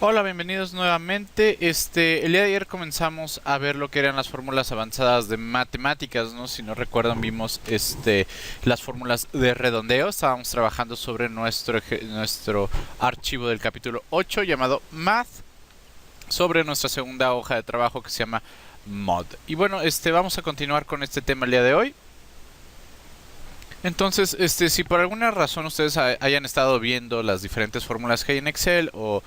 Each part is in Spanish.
Hola, bienvenidos nuevamente. El día de ayer comenzamos a ver lo que eran las fórmulas avanzadas de matemáticas, ¿no? Si no recuerdan, vimos las fórmulas de redondeo. Estábamos trabajando sobre nuestro archivo del capítulo 8 llamado Math, sobre nuestra segunda hoja de trabajo que se llama Mod. Y bueno, vamos a continuar con este tema el día de hoy. Entonces, si por alguna razón ustedes hayan estado viendo las diferentes fórmulas que hay en Excel o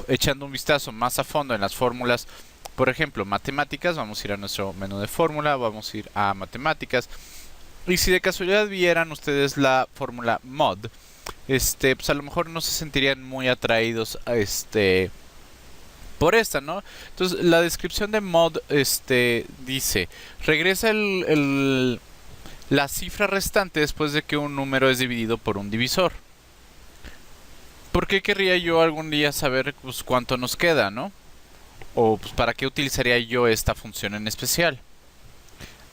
echando un vistazo más a fondo en las fórmulas, por ejemplo, matemáticas, vamos a ir a nuestro menú de fórmula, vamos a ir a matemáticas. Y si de casualidad vieran ustedes la fórmula mod, pues a lo mejor no se sentirían muy atraídos a por esta, ¿no? Entonces, la descripción de mod, dice, regresa la cifra restante después de que un número es dividido por un divisor. ¿Por qué querría yo algún día saber pues, cuánto nos queda, no? O pues, para qué utilizaría yo esta función en especial.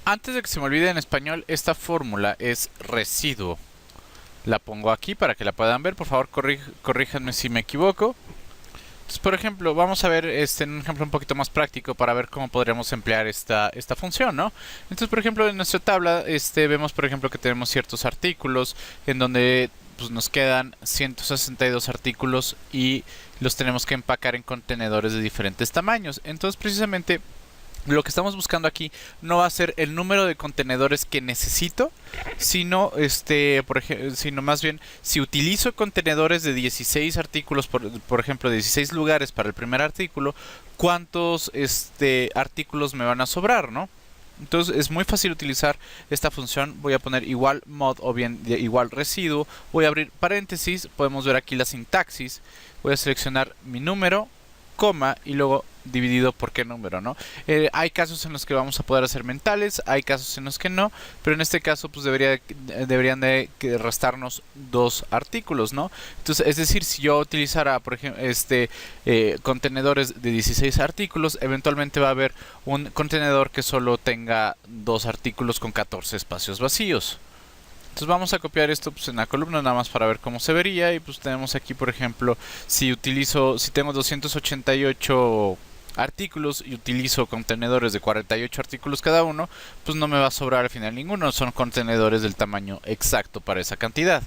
Antes de que se me olvide, en español, esta fórmula es residuo. La pongo aquí para que la puedan ver. Por favor, corríjanme si me equivoco. Entonces, por ejemplo, vamos a ver en un ejemplo un poquito más práctico para ver cómo podríamos emplear esta función, ¿no? Entonces, por ejemplo, en nuestra tabla vemos, por ejemplo, que tenemos ciertos artículos en donde pues, nos quedan 162 artículos y los tenemos que empacar en contenedores de diferentes tamaños. Entonces, precisamente, lo que estamos buscando aquí no va a ser el número de contenedores que necesito, sino sino más bien si utilizo contenedores de 16 artículos, por ejemplo, 16 lugares para el primer artículo, cuántos artículos me van a sobrar, ¿no? Entonces es muy fácil utilizar esta función. Voy a poner igual mod o bien igual residuo. Voy a abrir paréntesis. Podemos ver aquí la sintaxis. Voy a seleccionar mi número, coma y luego dividido por qué número, ¿no? Hay casos en los que vamos a poder hacer mentales, hay casos en los que no, pero en este caso pues deberían de restarnos dos artículos, ¿no? Entonces, es decir, si yo utilizara, por ejemplo, contenedores de 16 artículos, eventualmente va a haber un contenedor que solo tenga dos artículos con 14 espacios vacíos. Entonces vamos a copiar esto pues, en la columna nada más para ver cómo se vería. Y pues tenemos aquí, por ejemplo, si tengo 288 artículos y utilizo contenedores de 48 artículos cada uno, pues no me va a sobrar al final ninguno. Son contenedores del tamaño exacto para esa cantidad.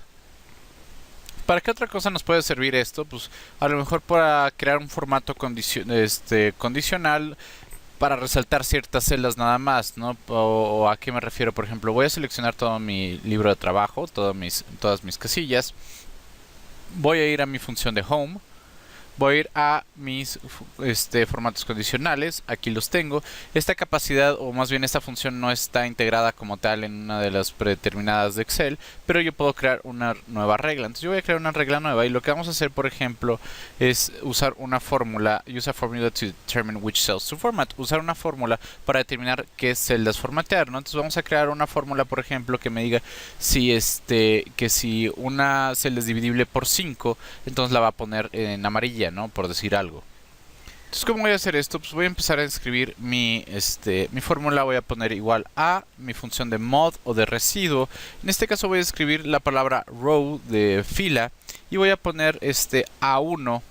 ¿Para qué otra cosa nos puede servir esto? Pues a lo mejor para crear un formato condicional para resaltar ciertas celdas nada más, ¿no? O a qué me refiero, por ejemplo, voy a seleccionar todo mi libro de trabajo, todas mis casillas. Voy a ir a mi función de home. Voy a ir a mis formatos condicionales, aquí los tengo. Esta capacidad, o más bien esta función, no está integrada como tal en una de las predeterminadas de Excel, pero yo puedo crear una nueva regla. Entonces yo voy a crear una regla nueva y lo que vamos a hacer, por ejemplo, es usar una fórmula, use a formula to determine which cells to format, usar una fórmula para determinar qué celdas formatear, ¿no? Entonces vamos a crear una fórmula, por ejemplo, que me diga que si una celda es dividible por 5, entonces la va a poner en amarilla, ¿no? Por decir algo. Entonces, ¿cómo voy a hacer esto? Pues voy a empezar a escribir mi fórmula. Voy a poner igual a mi función de mod o de residuo. En este caso voy a escribir la palabra row de fila y voy a poner A1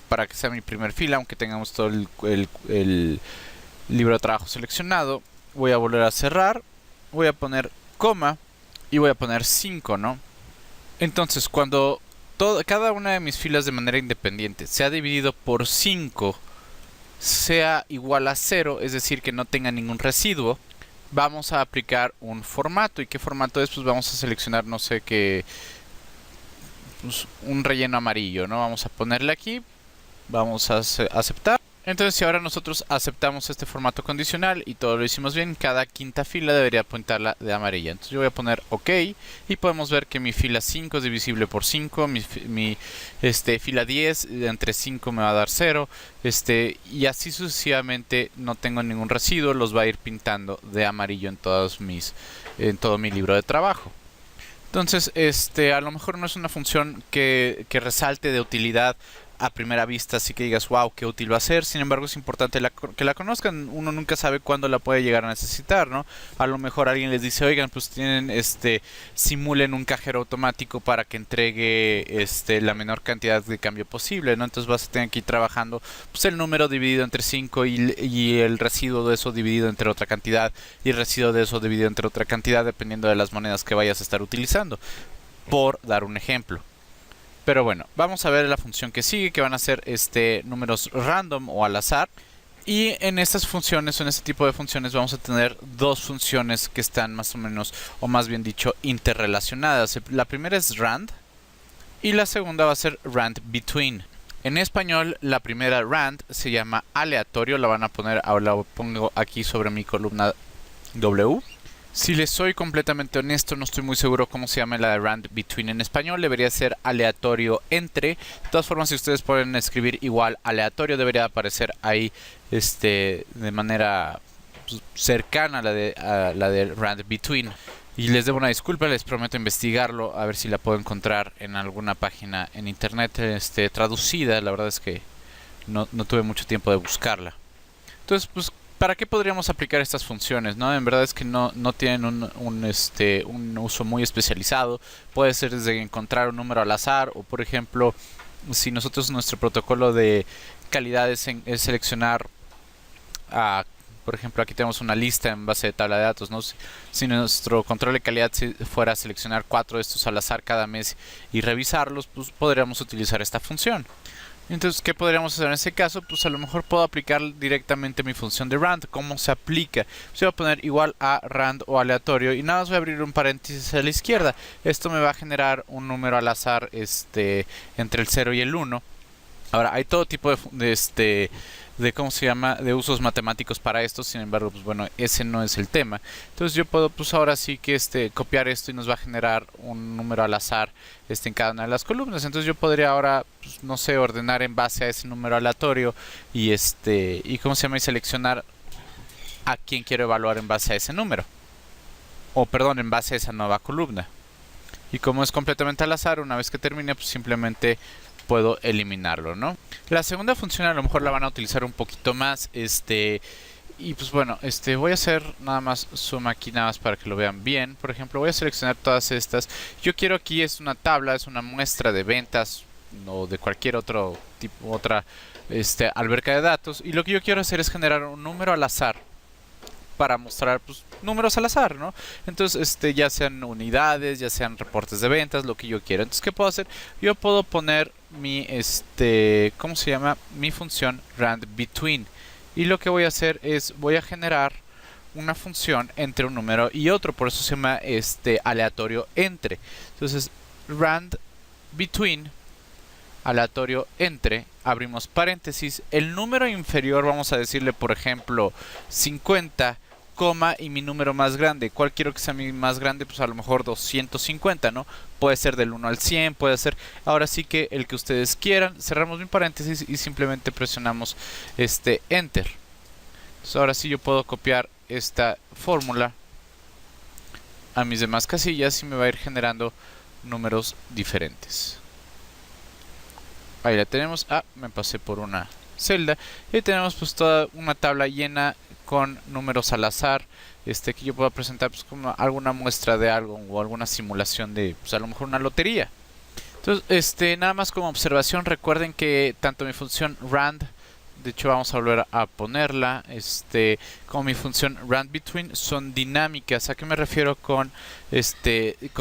para que sea mi primer fila, aunque tengamos todo el libro de trabajo seleccionado. Voy a volver a cerrar. Voy a poner coma y voy a poner 5, ¿no? Entonces, cuando cada una de mis filas de manera independiente sea dividido por 5, sea igual a 0, es decir, que no tenga ningún residuo, vamos a aplicar un formato. ¿Y qué formato es? Pues vamos a seleccionar, no sé qué, pues un relleno amarillo, ¿no? Vamos a ponerle aquí, vamos a aceptar. Entonces, si ahora nosotros aceptamos este formato condicional y todo lo hicimos bien, cada quinta fila debería apuntarla de amarilla. Entonces yo voy a poner OK y podemos ver que mi fila 5 es divisible por 5, mi fila 10 entre 5 me va a dar 0, y así sucesivamente. No tengo ningún residuo, los va a ir pintando de amarillo en todo mi libro de trabajo. Entonces, a lo mejor no es una función que resalte de utilidad a primera vista así que digas, wow, qué útil va a ser. Sin embargo, es importante que la conozcan. Uno nunca sabe cuándo la puede llegar a necesitar, ¿no? A lo mejor alguien les dice, oigan, pues tienen, simulen un cajero automático para que entregue, la menor cantidad de cambio posible, ¿no? Entonces vas a tener que ir trabajando, pues el número dividido entre 5 y el residuo de eso dividido entre otra cantidad y el residuo de eso dividido entre otra cantidad, dependiendo de las monedas que vayas a estar utilizando, por dar un ejemplo. Pero bueno, vamos a ver la función que sigue, que van a ser números random o al azar. Y en estas funciones, o en este tipo de funciones, vamos a tener dos funciones que están más o menos, o más bien dicho, interrelacionadas. La primera es rand y la segunda va a ser rand between. En español, la primera rand se llama aleatorio, la van a poner, ahora la pongo aquí sobre mi columna W. Si les soy completamente honesto, no estoy muy seguro cómo se llama la de rand between en español. Debería ser aleatorio entre. De todas formas, si ustedes pueden escribir igual aleatorio, debería aparecer ahí de manera cercana a la de rand between. Y les debo una disculpa, les prometo investigarlo, a ver si la puedo encontrar en alguna página en internet traducida. La verdad es que no tuve mucho tiempo de buscarla. Entonces, pues, ¿para qué podríamos aplicar estas funciones? ¿No? En verdad es que no tienen un uso muy especializado. Puede ser desde encontrar un número al azar o, por ejemplo, si nosotros nuestro protocolo de calidad es seleccionar por ejemplo, aquí tenemos una lista en base de tabla de datos, ¿no? Si nuestro control de calidad fuera a seleccionar 4 de estos al azar cada mes y revisarlos, pues podríamos utilizar esta función. Entonces, ¿qué podríamos hacer en este caso? Pues a lo mejor puedo aplicar directamente mi función de rand. ¿Cómo se aplica? Pues voy a poner igual a rand o aleatorio y nada más voy a abrir un paréntesis a la izquierda. Esto me va a generar un número al azar entre el 0 y el 1. Ahora, hay todo tipo de ¿cómo se llama? De usos matemáticos para esto. Sin embargo, pues bueno, ese no es el tema. Entonces yo puedo, pues ahora sí que copiar esto y nos va a generar un número al azar en cada una de las columnas. Entonces yo podría ahora, pues, no sé, ordenar en base a ese número aleatorio y ¿cómo se llama? Y seleccionar a quién quiero evaluar en base a ese número. O perdón, en base a esa nueva columna. Y como es completamente al azar, una vez que termine, pues simplemente puedo eliminarlo, ¿no? La segunda función a lo mejor la van a utilizar un poquito más, y pues bueno, voy a hacer nada más zoom aquí nada más para que lo vean bien. Por ejemplo, voy a seleccionar todas estas. Yo quiero aquí es una tabla, es una muestra de ventas o de cualquier otro tipo, otra alberca de datos, y lo que yo quiero hacer es generar un número al azar para mostrar, pues, números al azar, ¿no? Entonces, ya sean unidades, ya sean reportes de ventas, lo que yo quiera. Entonces, ¿qué puedo hacer? Yo puedo poner mi, ¿cómo se llama? Mi función rand between. Y lo que voy a hacer es, voy a generar una función entre un número y otro. Por eso se llama, aleatorio entre. Entonces, rand between, aleatorio entre, abrimos paréntesis. El número inferior, vamos a decirle, por ejemplo, 50, coma, y mi número más grande. ¿Cuál quiero que sea mi más grande? Pues a lo mejor 250, ¿no? Puede ser del 1 al 100, puede ser, ahora sí que el que ustedes quieran. Cerramos mi paréntesis y simplemente presionamos enter. Entonces ahora sí yo puedo copiar esta fórmula a mis demás casillas y me va a ir generando números diferentes. Ahí la tenemos. Me pasé por una celda. Y tenemos pues toda una tabla llena con números al azar, que yo pueda presentar pues como alguna muestra de algo o alguna simulación de, pues a lo mejor una lotería. Entonces, nada más como observación, recuerden que tanto mi función rand, de hecho vamos a volver a ponerla, como mi función rand between son dinámicas. ¿A qué me refiero con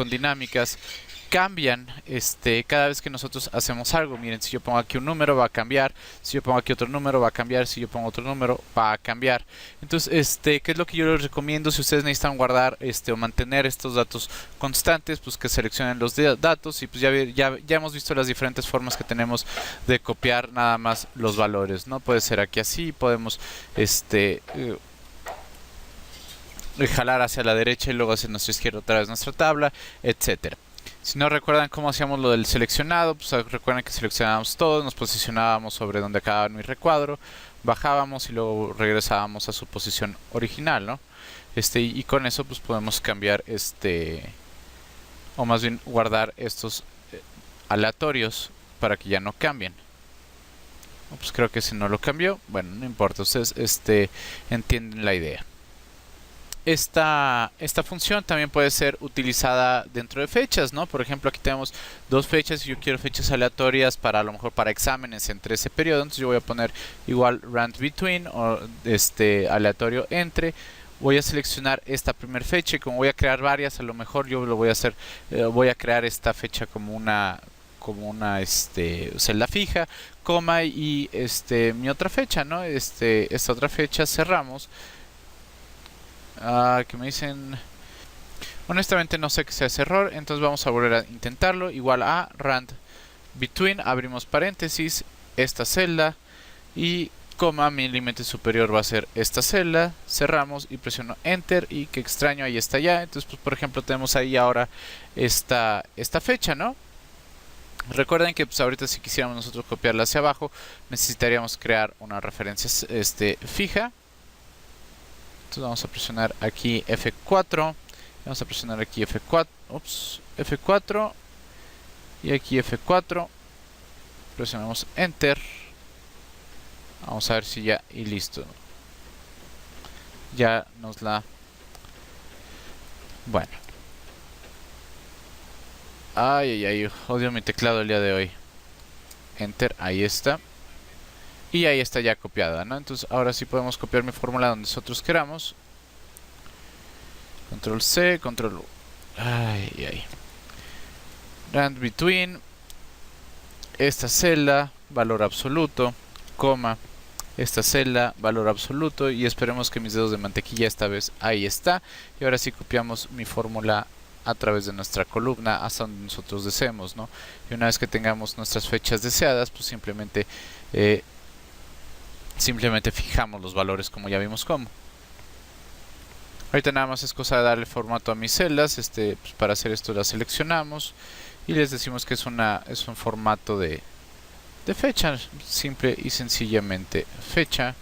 dinámicas? Cambian cada vez que nosotros hacemos algo. Miren, si yo pongo aquí un número va a cambiar, si yo pongo aquí otro número va a cambiar, si yo pongo otro número va a cambiar. Entonces, ¿qué es lo que yo les recomiendo? Si ustedes necesitan guardar o mantener estos datos constantes, pues que seleccionen los datos. Y pues ya hemos visto las diferentes formas que tenemos de copiar nada más los valores, ¿no? Puede ser aquí así, podemos jalar hacia la derecha y luego hacia nuestra izquierda otra vez nuestra tabla, etcétera. Si no recuerdan cómo hacíamos lo del seleccionado, pues recuerden que seleccionábamos todo, nos posicionábamos sobre donde acababa mi recuadro, bajábamos y luego regresábamos a su posición original, ¿no? Y con eso pues podemos cambiar o más bien guardar estos aleatorios para que ya no cambien. Pues creo que si no lo cambió, bueno, no importa, ustedes entienden la idea. Esta función también puede ser utilizada dentro de fechas, ¿no? Por ejemplo, aquí tenemos dos fechas y yo quiero fechas aleatorias para a lo mejor para exámenes entre ese periodo. Entonces yo voy a poner igual rand between o aleatorio entre. Voy a seleccionar esta primera fecha y como voy a crear varias, a lo mejor yo lo voy a hacer, voy a crear esta fecha como una celda fija, coma y mi otra fecha, ¿no? Esta otra fecha cerramos. Que me dicen, honestamente no sé qué sea ese error, entonces vamos a volver a intentarlo. Igual a rand between, abrimos paréntesis, esta celda y coma, mi límite superior va a ser esta celda, cerramos y presiono enter y qué extraño, ahí está ya. Entonces pues por ejemplo tenemos ahí ahora esta fecha, ¿no? Recuerden que pues ahorita si quisiéramos nosotros copiarla hacia abajo necesitaríamos crear una referencia fija. Entonces vamos a presionar aquí F4, vamos a presionar aquí F4, F4 y aquí F4, presionamos Enter, vamos a ver si ya y listo, ya nos la, bueno, ay, odio mi teclado el día de hoy, Enter, ahí está. Y ahí está ya copiada, ¿no? Entonces ahora sí podemos copiar mi fórmula donde nosotros queramos. Control C, control... Rand between. Esta celda, valor absoluto, coma. Esta celda, valor absoluto. Y esperemos que mis dedos de mantequilla esta vez ahí está. Y ahora sí copiamos mi fórmula a través de nuestra columna hasta donde nosotros deseemos, ¿no? Y una vez que tengamos nuestras fechas deseadas, pues simplemente fijamos los valores como ya vimos cómo. Ahorita nada más es cosa de darle formato a mis celdas. Pues para hacer esto las seleccionamos y les decimos que es un formato de fecha, simple y sencillamente fecha,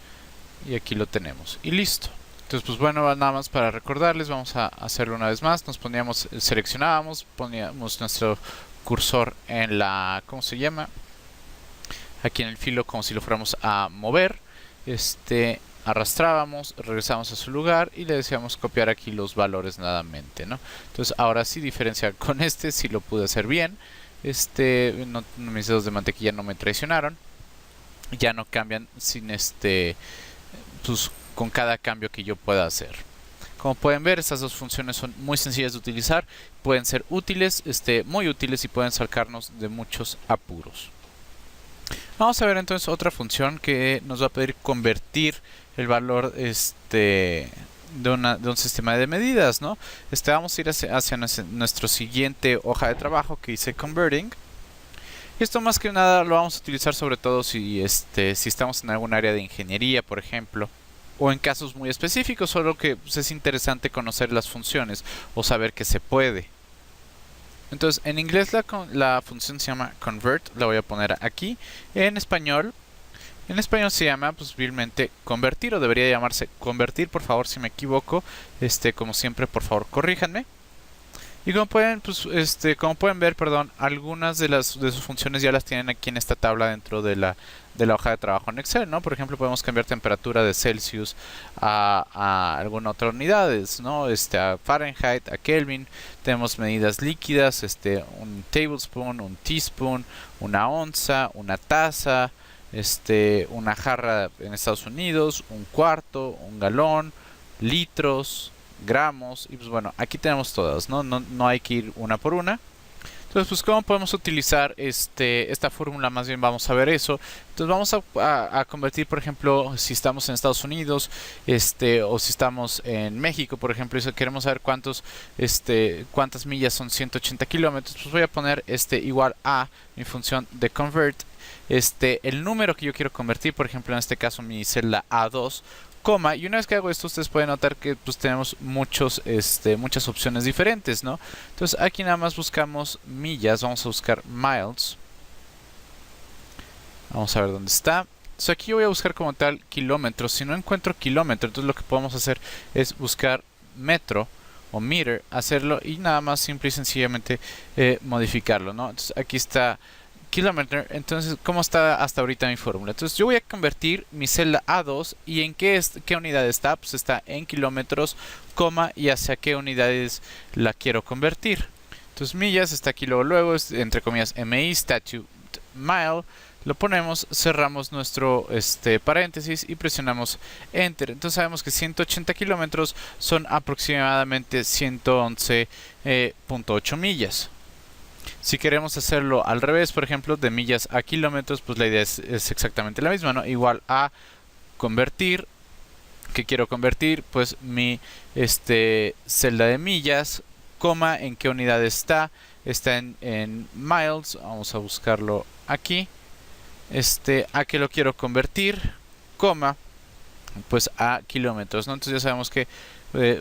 y aquí lo tenemos y listo. Entonces pues bueno, nada más para recordarles, vamos a hacerlo una vez más. Nos poníamos, seleccionábamos, poníamos nuestro cursor en la, ¿cómo se llama? Aquí en el filo, como si lo fuéramos a mover. Arrastrábamos, regresamos a su lugar y le decíamos copiar aquí los valores nuevamente, ¿no? Entonces ahora sí diferenciar con sí lo pude hacer bien. Mis dedos de mantequilla no me traicionaron. Ya no cambian sin pues con cada cambio que yo pueda hacer. Como pueden ver, estas dos funciones son muy sencillas de utilizar, pueden ser útiles, muy útiles y pueden sacarnos de muchos apuros. Vamos a ver entonces otra función que nos va a pedir convertir el valor de un sistema de medidas, ¿no? Vamos a ir hacia nuestro siguiente hoja de trabajo que dice converting. Y esto más que nada lo vamos a utilizar sobre todo si estamos en algún área de ingeniería, por ejemplo, o en casos muy específicos, solo que pues, es interesante conocer las funciones o saber que se puede. Entonces, en inglés la función se llama convert, la voy a poner aquí. En español se llama pues vilmente convertir, o debería llamarse convertir, por favor, si me equivoco. Como siempre, por favor, corríjanme. Y como pueden, ver, perdón, algunas de sus funciones ya las tienen aquí en esta tabla dentro de la hoja de trabajo en Excel, ¿no? Por ejemplo, podemos cambiar temperatura de Celsius a alguna otra unidades, ¿no? A Fahrenheit, a Kelvin. Tenemos medidas líquidas, un tablespoon, un teaspoon, una onza, una taza, una jarra en Estados Unidos, un cuarto, un galón, litros, gramos, y pues bueno, aquí tenemos todas, no hay que ir una por una. Entonces pues cómo podemos utilizar esta fórmula, más bien vamos a ver eso. Entonces vamos a convertir, por ejemplo, si estamos en Estados Unidos o si estamos en México, por ejemplo, y si queremos saber cuántas millas son 180 kilómetros, pues voy a poner igual a mi función de convert, el número que yo quiero convertir, por ejemplo en este caso mi celda A2, coma, y una vez que hago esto ustedes pueden notar que pues tenemos muchas opciones diferentes, ¿no? Entonces aquí nada más buscamos millas, vamos a buscar miles, vamos a ver dónde está. Entonces aquí yo voy a buscar como tal kilómetros. Si no encuentro kilómetro, entonces lo que podemos hacer es buscar metro o meter, hacerlo y nada más simple y sencillamente modificarlo, ¿no? Entonces aquí está kilometer. Entonces, ¿cómo está hasta ahorita mi fórmula? Entonces yo voy a convertir mi celda A2 y en qué unidad está, pues está en kilómetros, coma, y hacia qué unidades la quiero convertir. Entonces millas está aquí luego, es, entre comillas, MI, statute mile. Lo ponemos, cerramos nuestro paréntesis y presionamos Enter. Entonces sabemos que 180 kilómetros son aproximadamente 111.8 millas. Si queremos hacerlo al revés, por ejemplo, de millas a kilómetros, pues la idea es exactamente la misma, ¿no? Igual a convertir. ¿Qué quiero convertir? Pues mi celda de millas, coma, ¿en qué unidad está? Está en miles. Vamos a buscarlo aquí. ¿A qué lo quiero convertir? Coma, pues a kilómetros, ¿no? Entonces ya sabemos que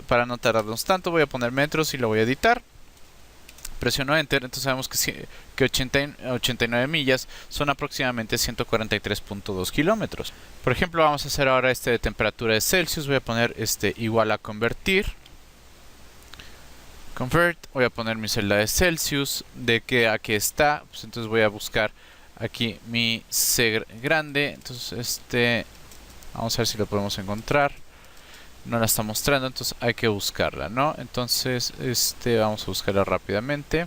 para no tardarnos tanto voy a poner metros y lo voy a editar. Presiono Enter, entonces sabemos que 89 millas son aproximadamente 143.2 kilómetros. Por ejemplo, vamos a hacer ahora de temperatura de Celsius. Voy a poner igual a convertir. Convert, voy a poner mi celda de Celsius. De que a qué está, pues entonces voy a buscar aquí mi C grande. Entonces vamos a ver si lo podemos encontrar. No la está mostrando, entonces hay que buscarla, ¿no? Entonces vamos a buscarla rápidamente.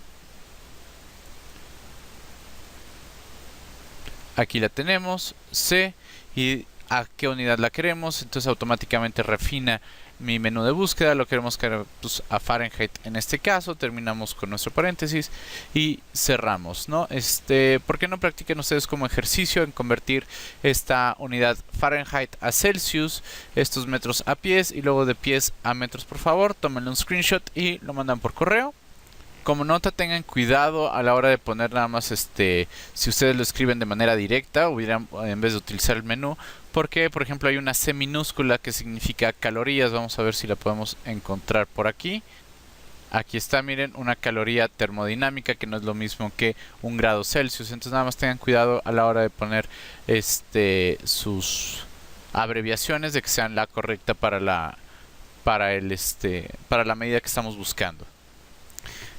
Aquí la tenemos, C, y a qué unidad la queremos. Entonces automáticamente refina mi menú de búsqueda. Lo queremos cargar pues, a Fahrenheit en este caso. Terminamos con nuestro paréntesis y cerramos, ¿no? ¿Por qué no practiquen ustedes como ejercicio en convertir esta unidad Fahrenheit a Celsius, estos metros a pies y luego de pies a metros? Por favor, tómenle un screenshot y lo mandan por correo. Como nota, tengan cuidado a la hora de poner nada más si ustedes lo escriben de manera directa, en vez de utilizar el menú, porque por ejemplo hay una C minúscula que significa calorías. Vamos a ver si la podemos encontrar por aquí. Aquí está, miren, una caloría termodinámica, que no es lo mismo que 1 grado Celsius. Entonces nada más tengan cuidado a la hora de poner sus abreviaciones, de que sean la correcta para la medida que estamos buscando.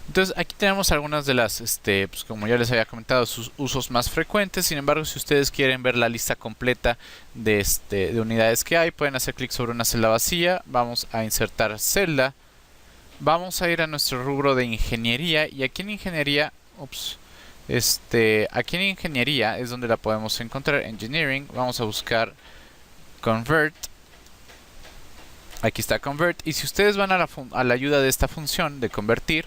Entonces aquí tenemos algunas de las, pues como ya les había comentado, sus usos más frecuentes. Sin embargo, si ustedes quieren ver la lista completa de unidades que hay, pueden hacer clic sobre una celda vacía. Vamos a insertar celda. Vamos a ir a nuestro rubro de ingeniería, y aquí en ingeniería, aquí en ingeniería es donde la podemos encontrar. Engineering, vamos a buscar Convert. Aquí está Convert, y si ustedes van a la ayuda de esta función de convertir,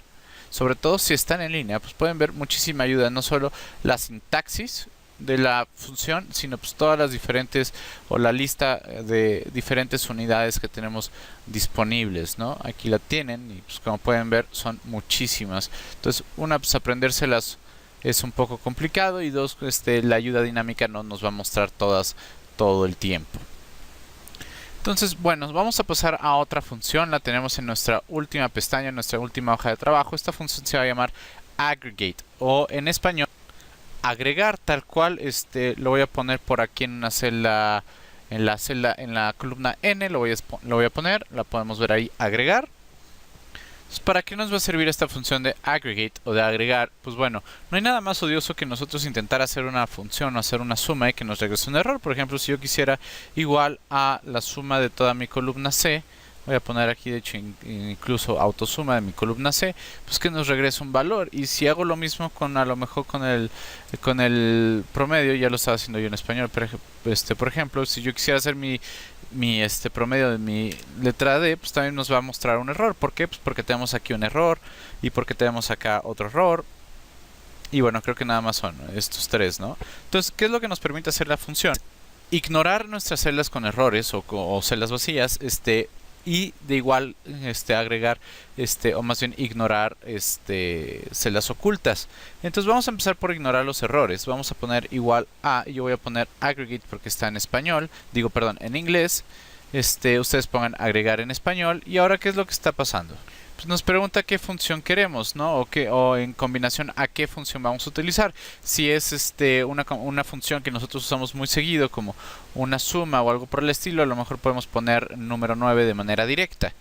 sobre todo si están en línea, pues pueden ver muchísima ayuda, no solo la sintaxis de la función, sino pues todas las diferentes, o la lista de diferentes unidades que tenemos disponibles, ¿no? Aquí la tienen y pues como pueden ver son muchísimas. Entonces, una, pues aprendérselas es un poco complicado, y dos, la ayuda dinámica no nos va a mostrar todas todo el tiempo. Entonces, bueno, vamos a pasar a otra función. La tenemos en nuestra última pestaña, en nuestra última hoja de trabajo. Esta función se va a llamar aggregate, o en español agregar, tal cual. Lo voy a poner por aquí en una celda, en la columna N. Lo voy a poner, la podemos ver ahí, agregar. Entonces, ¿para qué nos va a servir esta función de aggregate o de agregar? Pues bueno, no hay nada más odioso que nosotros intentar hacer una función o hacer una suma y que nos regrese un error. Por ejemplo, si yo quisiera igual a la suma de toda mi columna C, voy a poner aquí de hecho incluso autosuma de mi columna C, pues que nos regrese un valor. Y si hago lo mismo con, a lo mejor con el promedio, ya lo estaba haciendo yo en español, pero por ejemplo, si yo quisiera hacer mi promedio de mi letra D, pues también nos va a mostrar un error. ¿Por qué? Pues porque tenemos aquí un error y porque tenemos acá otro error. Y bueno, creo que nada más son estos tres, ¿no? Entonces, ¿qué es lo que nos permite hacer la función? Ignorar nuestras celdas con errores o celdas vacías, y de igual agregar o más bien ignorar celdas ocultas. Entonces vamos a empezar por ignorar los errores. Vamos a poner igual a, y yo voy a poner aggregate porque está en español, en inglés. Ustedes pongan agregar en español. Y ahora, ¿qué es lo que está pasando? Pues nos pregunta qué función queremos, ¿no? O en combinación a qué función vamos a utilizar. Si es una función que nosotros usamos muy seguido, como una suma o algo por el estilo, a lo mejor podemos poner número 9 de manera directa.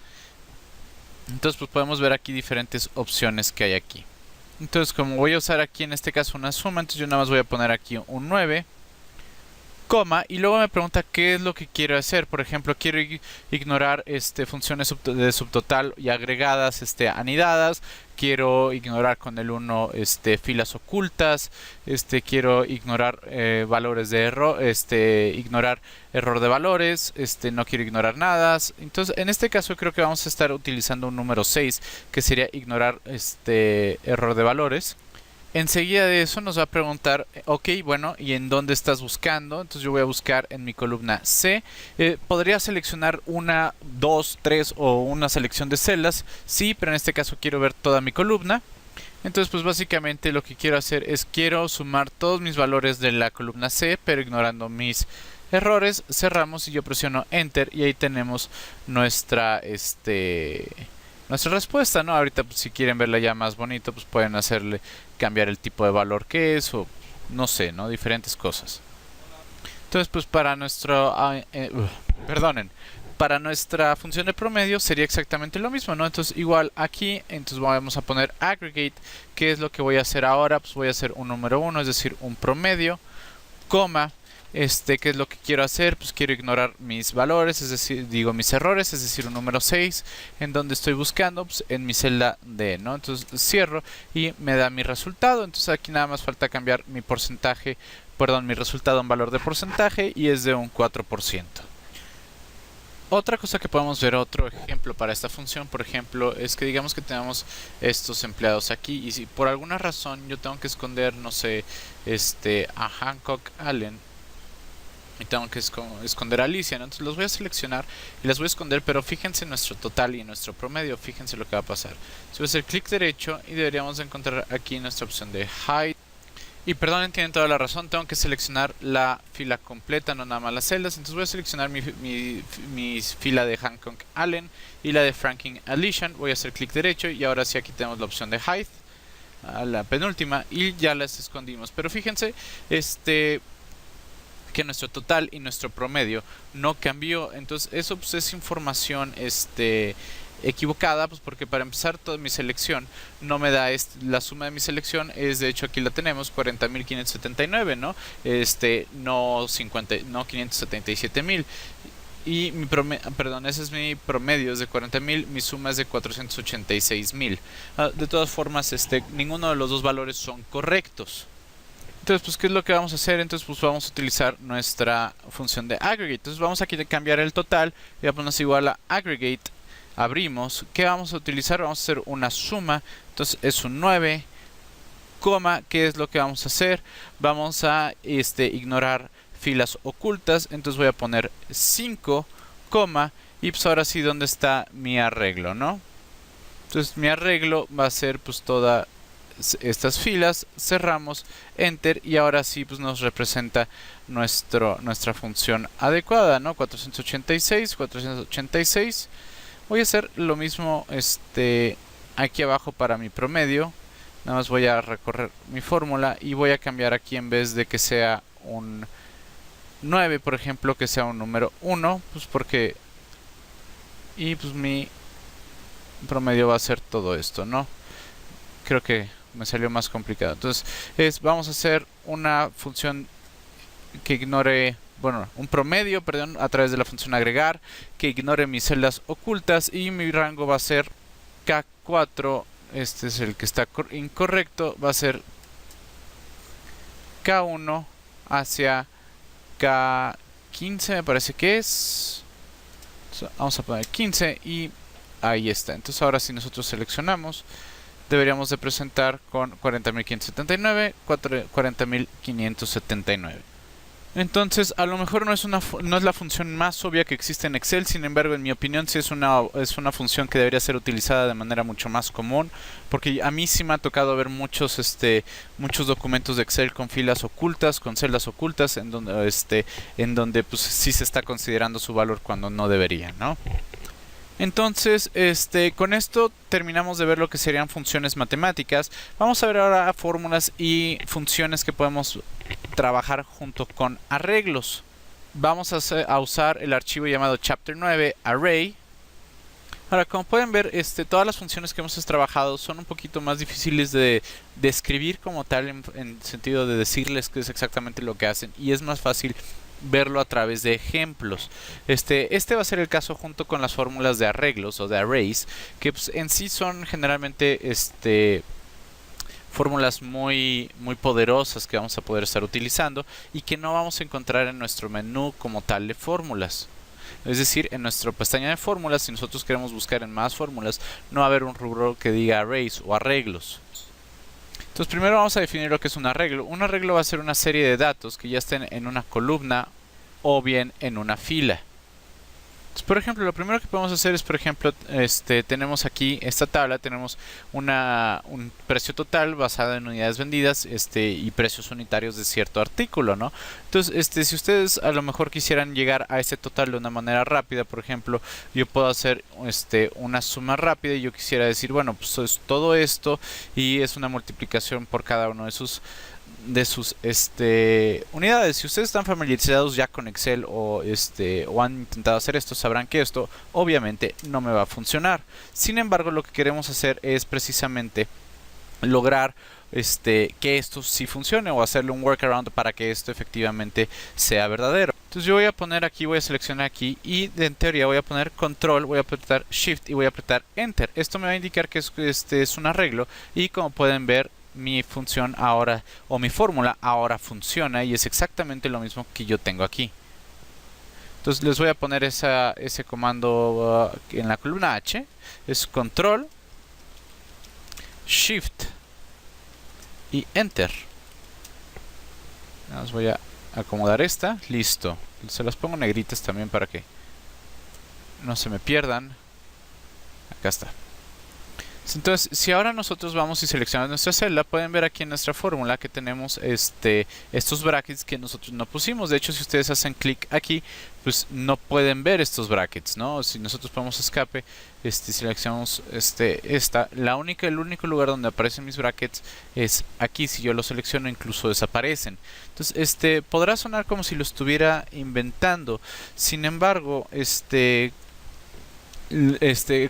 Entonces pues podemos ver aquí diferentes opciones que hay aquí. Entonces, como voy a usar aquí en este caso una suma, entonces yo nada más voy a poner aquí un 9, coma, y luego me pregunta qué es lo que quiero hacer. Por ejemplo, quiero ignorar funciones de subtotal y agregadas anidadas. Quiero ignorar con el 1 filas ocultas. Quiero ignorar valores de error. Ignorar error de valores. No quiero ignorar nada. Entonces, en este caso creo que vamos a estar utilizando un número 6, que sería ignorar error de valores. Enseguida de eso nos va a preguntar, ok, bueno, ¿y en dónde estás buscando? Entonces yo voy a buscar en mi columna C. ¿Podría seleccionar una, dos, tres o una selección de celdas? Sí, pero en este caso quiero ver toda mi columna. Entonces, pues básicamente lo que quiero hacer es quiero sumar todos mis valores de la columna C, pero ignorando mis errores. Cerramos y yo presiono Enter y ahí tenemos nuestra respuesta, ¿no? Ahorita, pues, si quieren verla ya más bonito, pues pueden hacerle cambiar el tipo de valor que es o no sé, ¿no? Diferentes cosas. Entonces, pues para para nuestra función de promedio sería exactamente lo mismo, ¿no? Entonces, igual aquí, entonces vamos a poner aggregate. ¿Qué es lo que voy a hacer ahora? Pues voy a hacer un número 1, es decir, un promedio, coma. ¿Qué es lo que quiero hacer? Pues quiero ignorar mis valores, es decir, digo mis errores, es decir, un número 6, en donde estoy buscando, pues en mi celda D, ¿no? Entonces cierro y me da mi resultado. Entonces aquí nada más falta cambiar mi porcentaje, perdón, mi resultado en valor de porcentaje y es de un 4%. Otra cosa que podemos ver, otro ejemplo para esta función, por ejemplo, es que digamos que tenemos estos empleados aquí y si por alguna razón yo tengo que esconder, no sé, a Hancock Allen y tengo que esconder a Alicia, ¿no? Entonces los voy a seleccionar y las voy a esconder, pero fíjense en nuestro total y en nuestro promedio, fíjense lo que va a pasar. Entonces voy a hacer clic derecho y deberíamos encontrar aquí nuestra opción de Hide. Y perdonen, tienen toda la razón, tengo que seleccionar la fila completa, no nada más las celdas. Entonces voy a seleccionar mi fila de Hancock Allen y la de Franklin Alicia. Voy a hacer clic derecho y ahora sí aquí tenemos la opción de Hide, a la penúltima, y ya las escondimos. Pero fíjense, que nuestro total y nuestro promedio no cambió. Entonces eso pues es información equivocada, pues porque para empezar toda mi selección no me da la suma de mi selección es, de hecho aquí la tenemos, 40.579, ¿no? No 577.000. Y mi perdón, ese es mi promedio, es de 40.000, mi suma es de 486.000. De todas formas, ninguno de los dos valores son correctos. Entonces, pues, ¿qué es lo que vamos a hacer? Entonces, pues, vamos a utilizar nuestra función de aggregate. Entonces, vamos aquí a cambiar el total y a ponernos igual a aggregate. Abrimos. ¿Qué vamos a utilizar? Vamos a hacer una suma. Entonces, es un 9, coma. ¿Qué es lo que vamos a hacer? Vamos a ignorar filas ocultas. Entonces, voy a poner 5, coma. Y pues ahora sí, ¿dónde está mi arreglo, no? Entonces, mi arreglo va a ser pues toda estas filas, cerramos, enter y ahora sí pues nos representa nuestra función adecuada, ¿no? 486. Voy a hacer lo mismo aquí abajo para mi promedio. Nada más voy a recorrer mi fórmula y voy a cambiar aquí, en vez de que sea un 9, por ejemplo, que sea un número 1, pues porque y pues mi promedio va a ser todo esto, ¿no? Creo que me salió más complicado. Entonces, vamos a hacer una función que ignore, bueno, un promedio, perdón, a través de la función agregar, que ignore mis celdas ocultas y mi rango va a ser K4, este es el que está incorrecto, va a ser K1 hacia K15, me parece que es. Vamos a poner 15 y ahí está. Entonces ahora si nosotros seleccionamos, deberíamos de presentar con 40.579, 40.579. Entonces, a lo mejor no es la función más obvia que existe en Excel, sin embargo, en mi opinión, sí es una función que debería ser utilizada de manera mucho más común, porque a mí sí me ha tocado ver muchos documentos de Excel con filas ocultas, con celdas ocultas, en donde pues sí se está considerando su valor cuando no debería, ¿no? Entonces, con esto terminamos de ver lo que serían funciones matemáticas. Vamos a ver ahora fórmulas y funciones que podemos trabajar junto con arreglos. Vamos a usar el archivo llamado chapter 9 array. Ahora, como pueden ver, todas las funciones que hemos trabajado son un poquito más difíciles de escribir como tal, en sentido de decirles qué es exactamente lo que hacen, y es más fácil verlo a través de ejemplos. Este va a ser el caso junto con las fórmulas de arreglos o de arrays, que pues, en sí son generalmente fórmulas muy poderosas que vamos a poder estar utilizando y que no vamos a encontrar en nuestro menú como tal de fórmulas. Es decir, en nuestra pestaña de fórmulas, si nosotros queremos buscar en más fórmulas, no va a haber un rubro que diga arrays o arreglos. Entonces primero vamos a definir lo que es un arreglo. Un arreglo va a ser una serie de datos que ya estén en una columna o bien en una fila. Entonces, por ejemplo, lo primero que podemos hacer es, por ejemplo, tenemos aquí esta tabla, tenemos un precio total basado en unidades vendidas y precios unitarios de cierto artículo, ¿no? Entonces, si ustedes a lo mejor quisieran llegar a ese total de una manera rápida, por ejemplo, yo puedo hacer una suma rápida y yo quisiera decir, bueno, pues es todo esto y es una multiplicación por cada uno de sus unidades. Si ustedes están familiarizados ya con Excel o han intentado hacer esto, sabrán que esto obviamente no me va a funcionar. Sin embargo, lo que queremos hacer es precisamente lograr que esto sí funcione o hacerle un workaround para que esto efectivamente sea verdadero. Entonces yo voy a poner aquí, voy a seleccionar aquí y en teoría voy a poner control, voy a apretar shift y voy a apretar enter. Esto me va a indicar que es un arreglo y como pueden ver, mi función ahora, o mi fórmula ahora funciona y es exactamente lo mismo que yo tengo aquí. Entonces les voy a poner ese comando en la columna H. Es control, shift y enter. Os voy a acomodar esta. Listo. Se las pongo negritas también para que no se me pierdan. Acá está. Entonces, si ahora nosotros vamos y seleccionamos nuestra celda, pueden ver aquí en nuestra fórmula que tenemos estos brackets que nosotros no pusimos. De hecho, si ustedes hacen clic aquí, pues no pueden ver estos brackets, ¿no? Si nosotros ponemos escape, seleccionamos el único lugar donde aparecen mis brackets es aquí. Si yo lo selecciono, incluso desaparecen. Entonces, podrá sonar como si lo estuviera inventando. Sin embargo,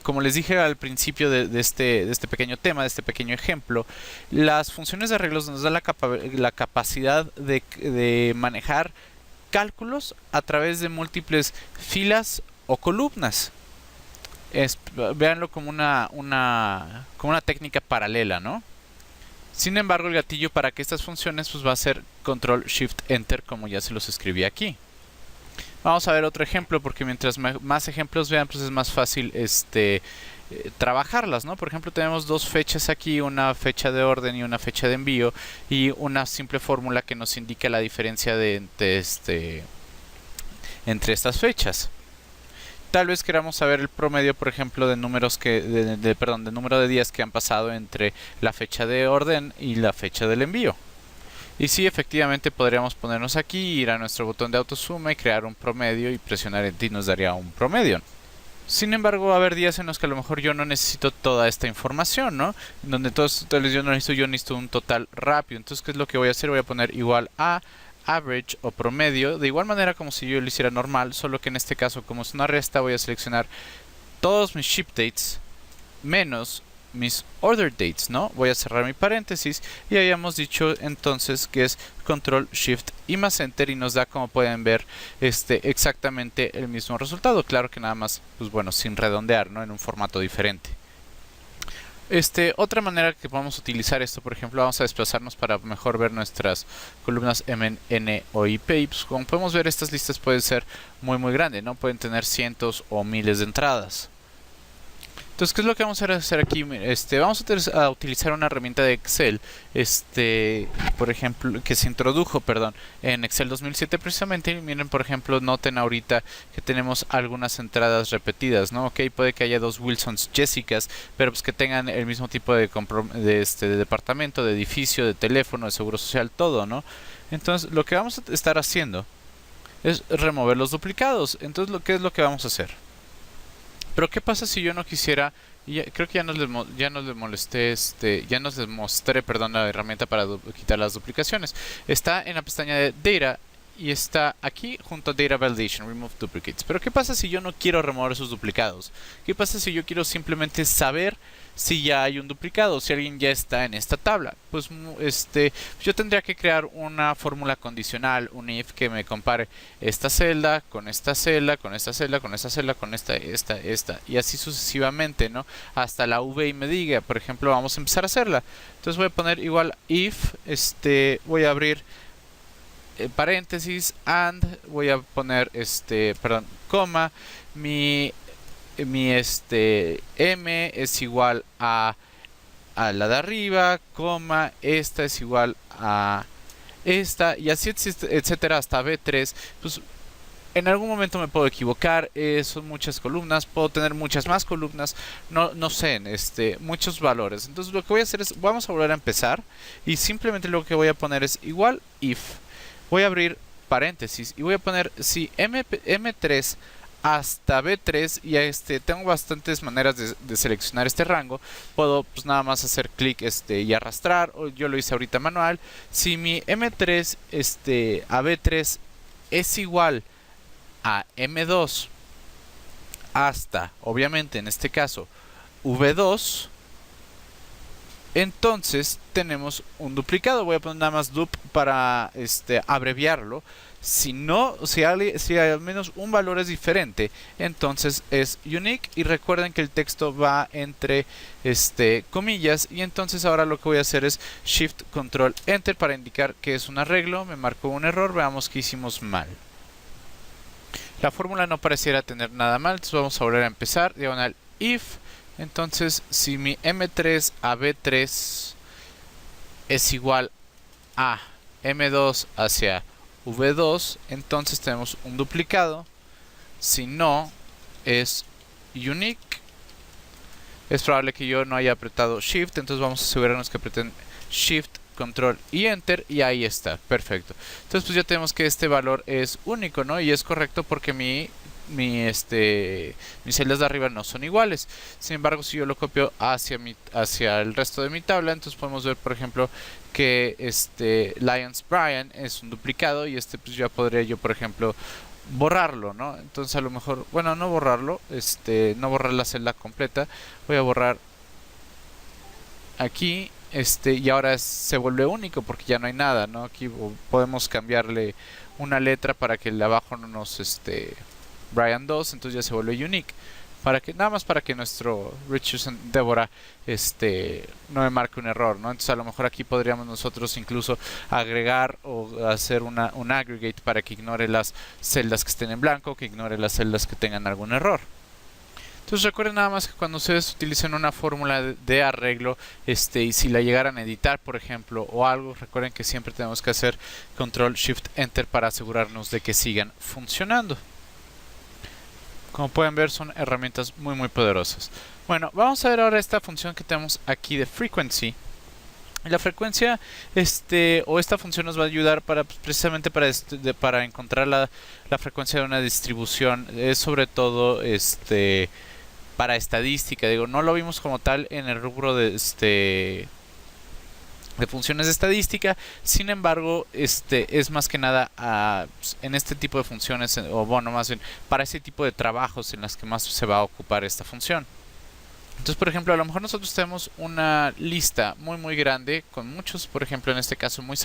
como les dije al principio de este pequeño tema, de este pequeño ejemplo, las funciones de arreglos nos dan la capacidad de manejar cálculos a través de múltiples filas o columnas. Véanlo como como una técnica paralela, ¿no? Sin embargo, el gatillo para que estas funciones pues va a ser control shift enter, como ya se los escribí aquí. Vamos a ver otro ejemplo, porque mientras más ejemplos vean, pues es más fácil trabajarlas, ¿no? Por ejemplo, tenemos dos fechas aquí, una fecha de orden y una fecha de envío, y una simple fórmula que nos indica la diferencia entre estas fechas. Tal vez queramos saber el promedio, por ejemplo, de números de número de días que han pasado entre la fecha de orden y la fecha del envío. Y sí, efectivamente podríamos ponernos aquí, ir a nuestro botón de autosuma y crear un promedio y presionar Enter y nos daría un promedio. Sin embargo, va a haber días en los que a lo mejor yo no necesito toda esta información, ¿no? En donde todos totales yo necesito un total rápido. Entonces, ¿qué es lo que voy a hacer? Voy a poner igual a average o promedio, de igual manera como si yo lo hiciera normal, solo que en este caso, como es una resta, voy a seleccionar todos mis ship dates menos mis order dates, ¿no? Voy a cerrar mi paréntesis y habíamos dicho entonces que es control shift y más enter y nos da, como pueden ver, exactamente el mismo resultado. Claro que nada más, pues bueno, sin redondear, ¿no? En un formato diferente. Otra manera que podemos utilizar esto, por ejemplo, vamos a desplazarnos para mejor ver nuestras columnas M, N o IP. Y pues, como podemos ver, estas listas pueden ser muy grandes, ¿no? Pueden tener cientos o miles de entradas. Entonces, ¿qué es lo que vamos a hacer aquí? Vamos a utilizar una herramienta de Excel, por ejemplo, que se introdujo, perdón, en Excel 2007 precisamente. Y miren, por ejemplo, noten ahorita que tenemos algunas entradas repetidas, ¿no? Ok, puede que haya dos Wilsons Jessicas, pero pues que tengan el mismo tipo de departamento, de edificio, de teléfono, de seguro social, todo, ¿no? Entonces, lo que vamos a estar haciendo es remover los duplicados. Entonces, ¿qué es lo que vamos a hacer? Pero ¿qué pasa si yo no quisiera? Creo que ya nos mostré, perdón, la herramienta para quitar las duplicaciones. Está en la pestaña de Data y está aquí junto a Data Validation, Remove Duplicates. Pero ¿qué pasa si yo no quiero remover esos duplicados? ¿Qué pasa si yo quiero simplemente saber si ya hay un duplicado, si alguien ya está en esta tabla? Pues yo tendría que crear una fórmula condicional, un if que me compare esta celda con esta celda, con esta celda, con esta celda, con esta, y así sucesivamente, ¿no? Hasta la v y me diga, por ejemplo, vamos a empezar a hacerla. Entonces voy a poner igual if, voy a abrir paréntesis, and voy a poner perdón, coma, mi m es igual a la de arriba, coma, esta es igual a esta, y así etcétera hasta b3. Pues en algún momento me puedo equivocar, son muchas columnas, puedo tener muchas más columnas, no sé, muchos valores. Entonces lo que voy a hacer es, vamos a volver a empezar, y simplemente lo que voy a poner es igual if. Voy a abrir paréntesis y voy a poner si M3 hasta B3, y tengo bastantes maneras de seleccionar este rango. Puedo pues nada más hacer clic y arrastrar, o yo lo hice ahorita manual. Si mi M3 a B3 es igual a M2 hasta, obviamente en este caso, V2, entonces tenemos un duplicado. Voy a poner nada más dup para abreviarlo. Si no, si al menos un valor es diferente, entonces es unique. Y recuerden que el texto va entre comillas. Y entonces ahora lo que voy a hacer es Shift Control Enter para indicar que es un arreglo. Me marcó un error, veamos que hicimos mal. La fórmula no pareciera tener nada mal, entonces vamos a volver a empezar. Diagonal if. Entonces, si mi M3 a B3 es igual a M2 hacia V2, entonces tenemos un duplicado. Si no, es unique. Es probable que yo no haya apretado Shift, entonces vamos a asegurarnos que aprieten Shift, Control y Enter, y ahí está, perfecto. Entonces pues ya tenemos que este valor es único, ¿no? Y es correcto porque mis celdas de arriba no son iguales. Sin embargo, si yo lo copio hacia el resto de mi tabla, entonces podemos ver, por ejemplo, que Lyons Brian es un duplicado, y pues ya podría yo, por ejemplo, borrarlo, ¿no? Entonces a lo mejor, bueno, no borrarlo, no borrar la celda completa, voy a borrar aquí, y ahora se vuelve único porque ya no hay nada, ¿no? Aquí podemos cambiarle una letra para que el de abajo no nos Brian 2, entonces ya se vuelve unique. Nada más para que nuestro Richardson Deborah no me marque un error, ¿no? Entonces a lo mejor aquí podríamos nosotros incluso agregar o hacer un aggregate para que ignore las celdas que estén en blanco, que ignore las celdas que tengan algún error. Entonces recuerden nada más que cuando ustedes utilicen una fórmula de arreglo, y si la llegaran a editar, por ejemplo, o algo, recuerden que siempre tenemos que hacer Control Shift Enter para asegurarnos de que sigan funcionando. Como pueden ver, son herramientas muy poderosas. Bueno, vamos a ver ahora esta función que tenemos aquí de frequency. La frecuencia, o esta función nos va a ayudar precisamente para encontrar la frecuencia de una distribución. Es sobre todo, para estadística. Digo, no lo vimos como tal en el rubro de funciones de estadística. Sin embargo, es más que nada en este tipo de funciones, o bueno, más bien para este tipo de trabajos en las que más se va a ocupar esta función. Entonces, por ejemplo, a lo mejor nosotros tenemos una lista muy grande con muchos, por ejemplo, en este caso, muchos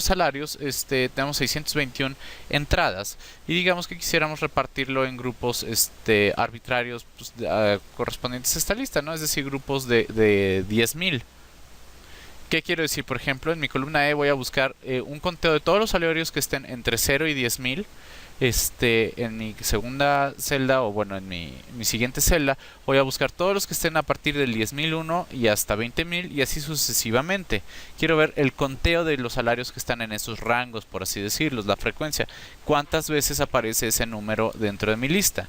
salarios, tenemos 621 entradas, y digamos que quisiéramos repartirlo en grupos arbitrarios, pues, correspondientes a esta lista, ¿no? Es decir, grupos de 10,000. ¿Qué quiero decir? Por ejemplo, en mi columna E voy a buscar un conteo de todos los salarios que estén entre 0 y 10,000. En mi segunda celda, o bueno, en mi siguiente celda, voy a buscar todos los que estén a partir del 10,001 y hasta 20,000, y así sucesivamente. Quiero ver el conteo de los salarios que están en esos rangos, por así decirlo, la frecuencia. ¿Cuántas veces aparece ese número dentro de mi lista?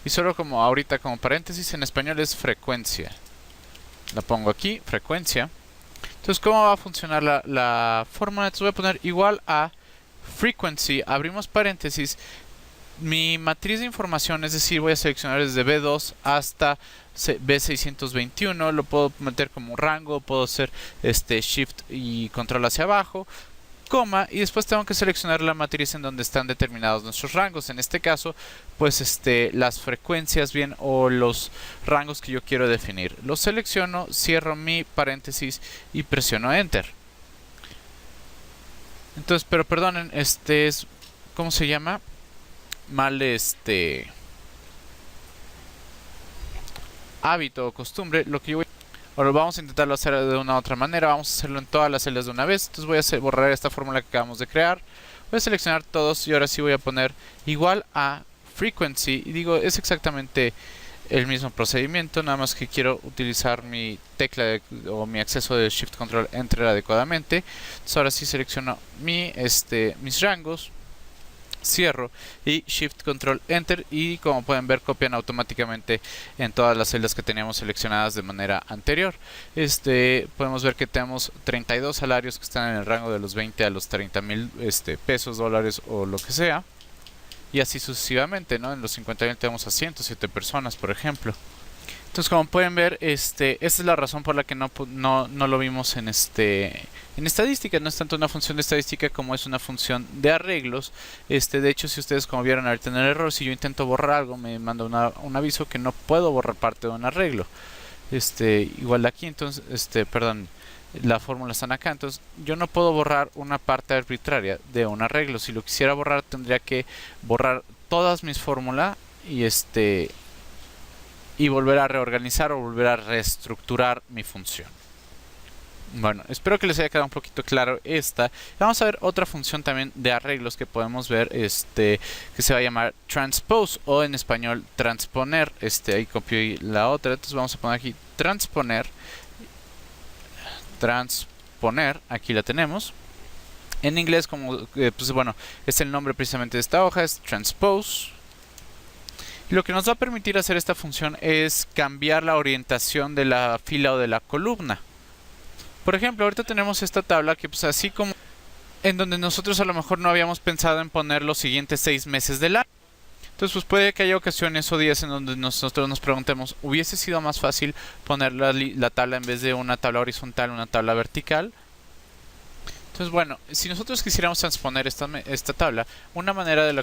Y solo como ahorita, como paréntesis, en español es frecuencia. La pongo aquí, frecuencia. Entonces, ¿cómo va a funcionar la fórmula? Entonces voy a poner igual a frequency, abrimos paréntesis, mi matriz de información, es decir, voy a seleccionar desde B2 hasta B621, lo puedo meter como rango, puedo hacer Shift y Control hacia abajo, coma, y después tengo que seleccionar la matriz en donde están determinados nuestros rangos. En este caso, pues las frecuencias bien o los rangos que yo quiero definir. Los selecciono, cierro mi paréntesis y presiono Enter. Entonces, pero perdonen, es, ¿cómo se llama? Mal hábito o costumbre. Lo que yo voy ahora vamos a intentarlo hacer de una otra manera. Vamos a hacerlo en todas las celdas de una vez. Entonces voy a borrar esta fórmula que acabamos de crear. Voy a seleccionar todos y ahora sí voy a poner igual a frequency. Y digo, es exactamente el mismo procedimiento, nada más que quiero utilizar mi tecla o mi acceso de Shift Control Enter adecuadamente. Entonces ahora sí selecciono mis rangos, cierro y Shift Control Enter, y como pueden ver copian automáticamente en todas las celdas que teníamos seleccionadas de manera anterior. Podemos ver que tenemos 32 salarios que están en el rango de los 20 a los 30,000 pesos, dólares o lo que sea. Y así sucesivamente, ¿no? En los 50,000 tenemos a 107 personas, por ejemplo. Entonces, como pueden ver, esta es la razón por la que no lo vimos en estadística. No es tanto una función de estadística como es una función de arreglos. De hecho, si ustedes como vieron ahorita en el error, si yo intento borrar algo, me manda un aviso que no puedo borrar parte de un arreglo. Igual de aquí, entonces, perdón, la fórmula está acá, entonces yo no puedo borrar una parte arbitraria de un arreglo. Si lo quisiera borrar, tendría que borrar todas mis fórmulas y volver a reorganizar o volver a reestructurar mi función. Bueno, espero que les haya quedado un poquito claro esta. Vamos a ver otra función también de arreglos que podemos ver, que se va a llamar transpose, o en español transponer. Ahí copié la otra, entonces vamos a poner aquí transponer, aquí la tenemos. En inglés, como pues bueno, es el nombre precisamente de esta hoja, es transpose. Y lo que nos va a permitir hacer esta función es cambiar la orientación de la fila o de la columna. Por ejemplo, ahorita tenemos esta tabla que pues así como en donde nosotros a lo mejor no habíamos pensado en poner los siguientes 6 meses del año. Entonces pues puede que haya ocasiones o días en donde nosotros nos preguntemos, ¿hubiese sido más fácil poner la tabla en vez de una tabla horizontal, una tabla vertical? Entonces bueno, si nosotros quisiéramos transponer esta tabla, una manera de lo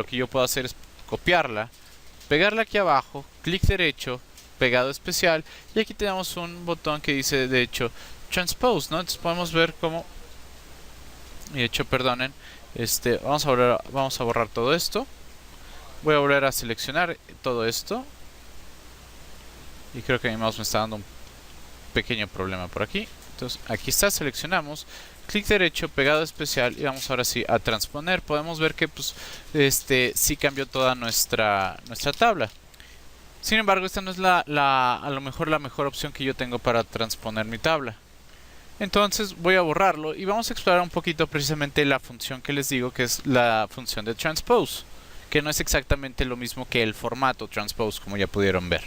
que yo puedo hacer es copiarla, pegarla aquí abajo, clic derecho, pegado especial, y aquí tenemos un botón que dice de hecho transpose, ¿no? Entonces podemos ver cómo, de hecho, perdonen, vamos a borrar todo esto. Voy a volver a seleccionar todo esto. Y creo que mi mouse me está dando un pequeño problema por aquí. Entonces aquí está, seleccionamos, clic derecho, pegado especial, y vamos ahora sí a transponer. Podemos ver que pues sí cambió toda nuestra tabla. Sin embargo, esta no es a lo mejor la mejor opción que yo tengo para transponer mi tabla. Entonces voy a borrarlo y vamos a explorar un poquito precisamente la función que les digo, que es la función de transpose, que no es exactamente lo mismo que el formato transpose, como ya pudieron ver.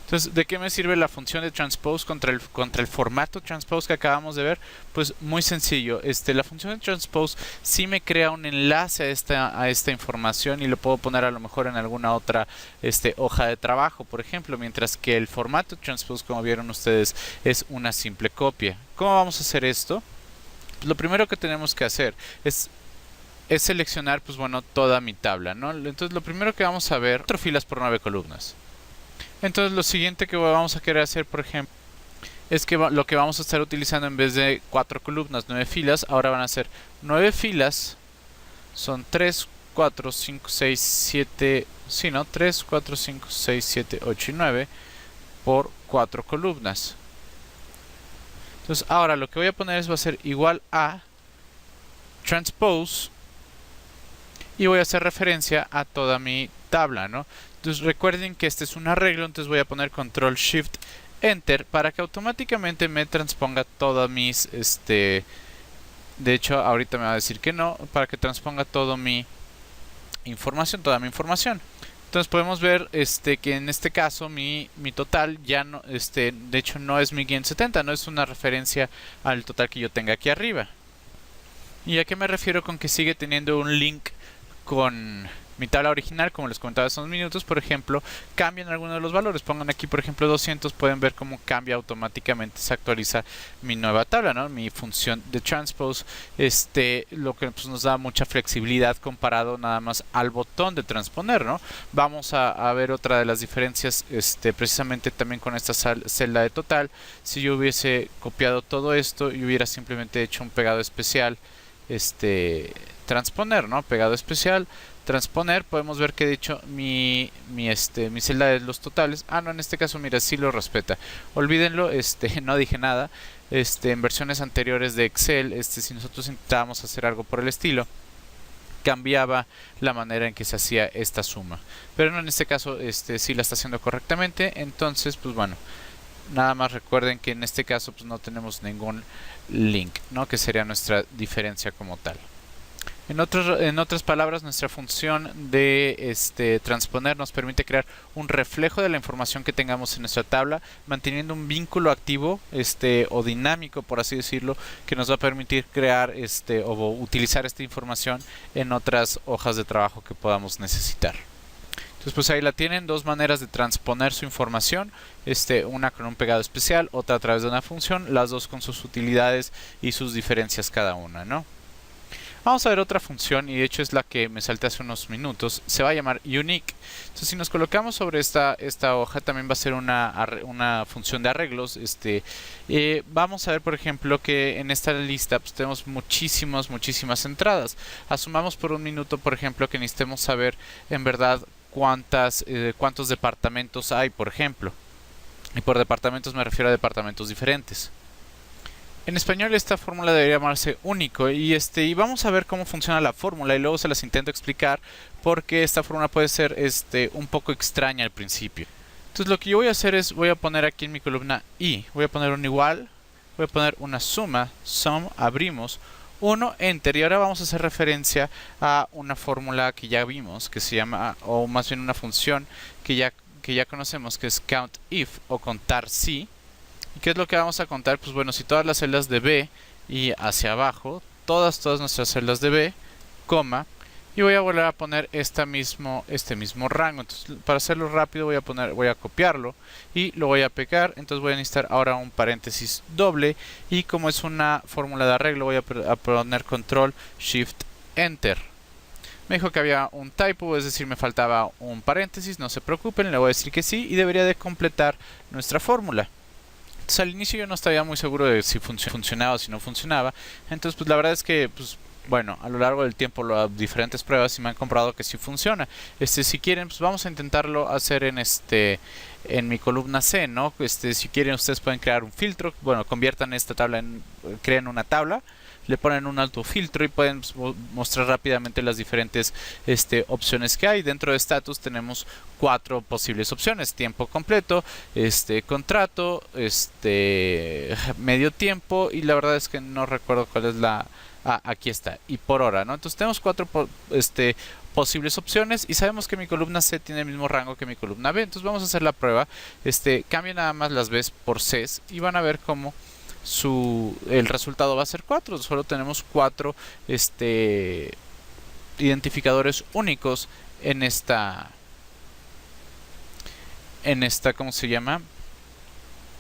Entonces, ¿de qué me sirve la función de transpose contra el formato transpose que acabamos de ver? Pues muy sencillo. La función de transpose sí me crea un enlace a esta información y lo puedo poner a lo mejor en alguna otra hoja de trabajo, por ejemplo, mientras que el formato transpose, como vieron ustedes, es una simple copia. ¿Cómo vamos a hacer esto? Pues lo primero que tenemos que hacer es seleccionar, pues bueno, toda mi tabla, ¿no? Entonces, lo primero que vamos a ver, 4 filas por 9 columnas. Entonces lo siguiente que vamos a querer hacer, por ejemplo, es que lo que vamos a estar utilizando en vez de 4 columnas, 9 filas, ahora van a ser 9 filas, son 3, 4, 5, 6, 7, sí, ¿no? 3, 4, 5, 6, 7, 8 y 9 por 4 columnas. Entonces ahora lo que voy a poner va a ser igual a transpose y voy a hacer referencia a toda mi tabla, ¿no? Entonces recuerden que este es un arreglo, entonces voy a poner Control Shift Enter para que automáticamente me transponga todas mis, de hecho ahorita me va a decir que no, para que transponga toda mi información, Entonces podemos ver que en este caso mi total ya no, de hecho no es mi guión 70, no es una referencia al total que yo tenga aquí arriba. ¿Y a qué me refiero con que sigue teniendo un link con mi tabla original, como les comentaba hace unos minutos, por ejemplo, cambian algunos de los valores. Pongan aquí, por ejemplo, 200, pueden ver cómo cambia automáticamente, se actualiza mi nueva tabla, ¿no? Mi función de transpose, lo que pues, nos da mucha flexibilidad comparado nada más al botón de transponer, ¿no? Vamos a ver otra de las diferencias, precisamente también con esta celda de total. Si yo hubiese copiado todo esto y hubiera simplemente hecho un pegado especial, transponer, ¿no? Pegado especial, transponer, podemos ver que de hecho mi celda de los totales, no, en este caso mira, sí lo respeta. Olvídenlo, no dije nada. En versiones anteriores de Excel, si nosotros intentábamos hacer algo por el estilo, cambiaba la manera en que se hacía esta suma. Pero no, en este caso, sí la está haciendo correctamente. Entonces, pues bueno, nada más recuerden que en este caso pues no tenemos ningún link, ¿no? Que sería nuestra diferencia como tal. En otras palabras, nuestra función de transponer nos permite crear un reflejo de la información que tengamos en nuestra tabla, manteniendo un vínculo activo o dinámico, por así decirlo, que nos va a permitir crear o utilizar esta información en otras hojas de trabajo que podamos necesitar. Entonces pues ahí la tienen, dos maneras de transponer su información, una con un pegado especial, otra a través de una función, las dos con sus utilidades y sus diferencias cada una, ¿no? Vamos a ver otra función, y de hecho es la que me salté hace unos minutos. Se va a llamar unique. Entonces si nos colocamos sobre esta hoja, también va a ser una función de arreglos. Vamos a ver, por ejemplo, que en esta lista pues, tenemos muchísimas entradas. Asumamos por un minuto, por ejemplo, que necesitemos saber en verdad cuántos departamentos hay, por ejemplo. Y por departamentos me refiero a departamentos diferentes. En español esta fórmula debería llamarse único, y vamos a ver cómo funciona la fórmula y luego se las intento explicar porque esta fórmula puede ser un poco extraña al principio. Entonces lo que yo voy a hacer es, voy a poner aquí en mi columna i, voy a poner un igual, voy a poner una suma, sum, abrimos, 1, enter, y ahora vamos a hacer referencia a una fórmula que ya vimos, que se llama, o más bien una función que ya conocemos, que es count if o contar si. ¿Y qué es lo que vamos a contar? Pues bueno, si todas las celdas de B y hacia abajo, todas nuestras celdas de B, coma, y voy a volver a poner este mismo rango. Entonces, para hacerlo rápido voy a copiarlo y lo voy a pegar. Entonces voy a necesitar ahora un paréntesis doble, y como es una fórmula de arreglo voy a poner control shift enter. Me dijo que había un typo, es decir, me faltaba un paréntesis. No se preocupen, le voy a decir que sí y debería de completar nuestra fórmula. Entonces al inicio yo no estaba muy seguro de si funcionaba o si no funcionaba. Entonces pues la verdad es que pues bueno, a lo largo del tiempo diferentes pruebas y me han comprobado que sí funciona. Si quieren pues vamos a intentarlo hacer en mi columna C, ¿no? Si quieren ustedes pueden crear un filtro. Bueno, conviertan esta tabla creen una tabla, le ponen un alto filtro y pueden mostrar rápidamente las diferentes opciones que hay. Dentro de status tenemos 4 posibles opciones: tiempo completo, contrato, medio tiempo, y la verdad es que no recuerdo cuál es la... aquí está, y por hora, ¿no? Entonces tenemos 4 posibles opciones, y sabemos que mi columna C tiene el mismo rango que mi columna B. Entonces vamos a hacer la prueba. Cambien nada más las B's por C's y van a ver cómo el resultado va a ser 4. Solo tenemos 4 identificadores únicos en esta ¿cómo se llama?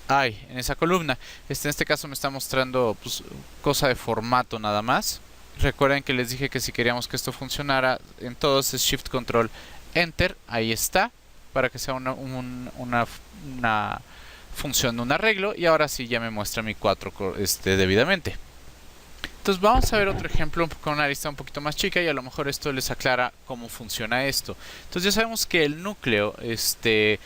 En esa columna. En este caso me está mostrando pues, cosa de formato nada más. Recuerden que les dije que si queríamos que esto funcionara en todos es shift control enter, ahí está, para que sea una función de un arreglo, y ahora sí ya me muestra mi 4 debidamente. Entonces vamos a ver otro ejemplo con una lista un poquito más chica, y a lo mejor esto les aclara cómo funciona esto. Entonces ya sabemos que el núcleo de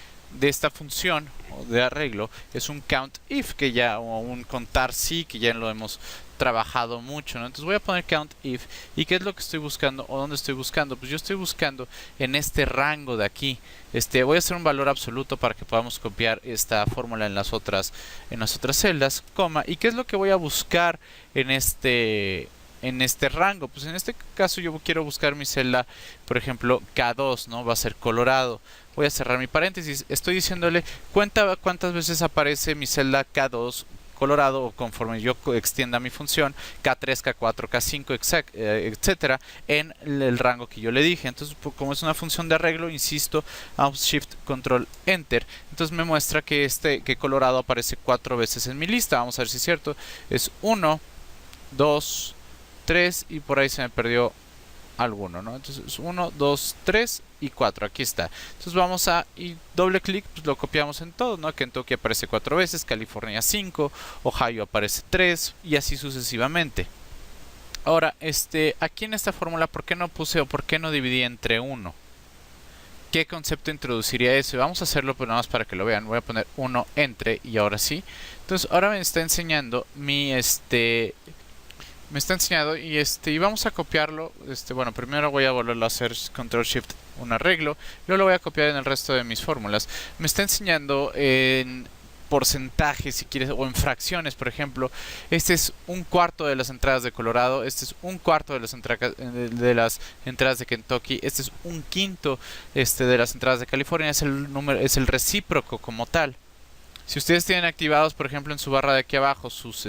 esta función de arreglo es un count if, o un contar si, que ya lo hemos trabajado mucho, ¿no? Entonces voy a poner count if, y ¿qué es lo que estoy buscando o dónde estoy buscando? Pues yo estoy buscando en este rango de aquí. Voy a hacer un valor absoluto para que podamos copiar esta fórmula en las otras celdas, coma, ¿y qué es lo que voy a buscar en este rango? Pues en este caso yo quiero buscar mi celda, por ejemplo, K2, ¿no? Va a ser Colorado. Voy a cerrar mi paréntesis. Estoy diciéndole cuántas veces aparece mi celda K2 colorado, o conforme yo extienda mi función, K3, K4, K5, etcétera, en el rango que yo le dije. Entonces, como es una función de arreglo, insisto, Alt Shift Control Enter, entonces me muestra que que colorado aparece 4 veces en mi lista. Vamos a ver si es cierto. Es 1, 2, 3 y por ahí se me perdió alguno, ¿no? Entonces 1, 2, 3 y 4, aquí está. Entonces vamos a, y doble clic, pues lo copiamos en todo, ¿no? Kentucky aparece 4 veces, California 5, Ohio aparece 3 y así sucesivamente. Ahora, aquí en esta fórmula, ¿por qué no puse o por qué no dividí entre 1? ¿Qué concepto introduciría eso? Vamos a hacerlo pero nada más para que lo vean. Voy a poner 1 entre y ahora sí. Entonces ahora me está enseñando mi me está enseñando y vamos a copiarlo. Bueno, primero voy a volverlo a hacer Control Shift un arreglo, luego lo voy a copiar en el resto de mis fórmulas. Me está enseñando en porcentajes, si quieres, o en fracciones, por ejemplo. Este es un cuarto de las entradas de Colorado, este es un cuarto de las entradas de Kentucky, este es un quinto de las entradas de California, es el número, es el recíproco como tal. Si ustedes tienen activados, por ejemplo, en su barra de aquí abajo sus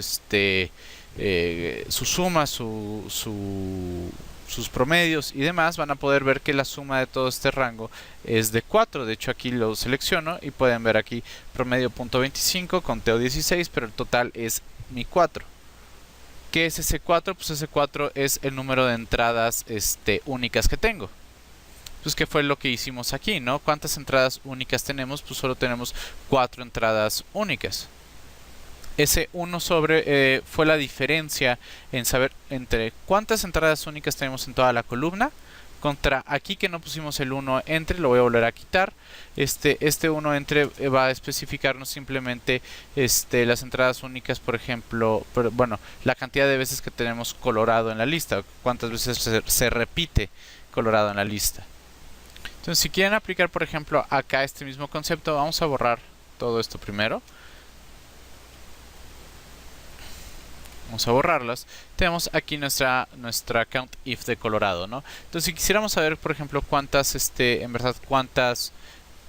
su suma, sus promedios y demás, van a poder ver que la suma de todo este rango es de 4. De hecho, aquí lo selecciono y pueden ver aquí promedio .25, conteo 16, pero el total es mi 4. ¿Qué es ese 4? Pues ese 4 es el número de entradas únicas que tengo. Pues ¿qué fue lo que hicimos aquí, no? ¿Cuántas entradas únicas tenemos? Pues solo tenemos 4 entradas únicas. Ese 1 sobre fue la diferencia en saber entre cuántas entradas únicas tenemos en toda la columna contra aquí que no pusimos el 1 entre, lo voy a volver a quitar. Este 1 entre va a especificarnos simplemente las entradas únicas, por ejemplo, bueno, la cantidad de veces que tenemos colorado en la lista, cuántas veces se repite colorado en la lista. Entonces, si quieren aplicar, por ejemplo, acá este mismo concepto, vamos a borrar todo esto primero. Vamos a borrarlas. Tenemos aquí nuestra count if de Colorado, ¿no? Entonces, si quisiéramos saber, por ejemplo, cuántas, en verdad, cuántas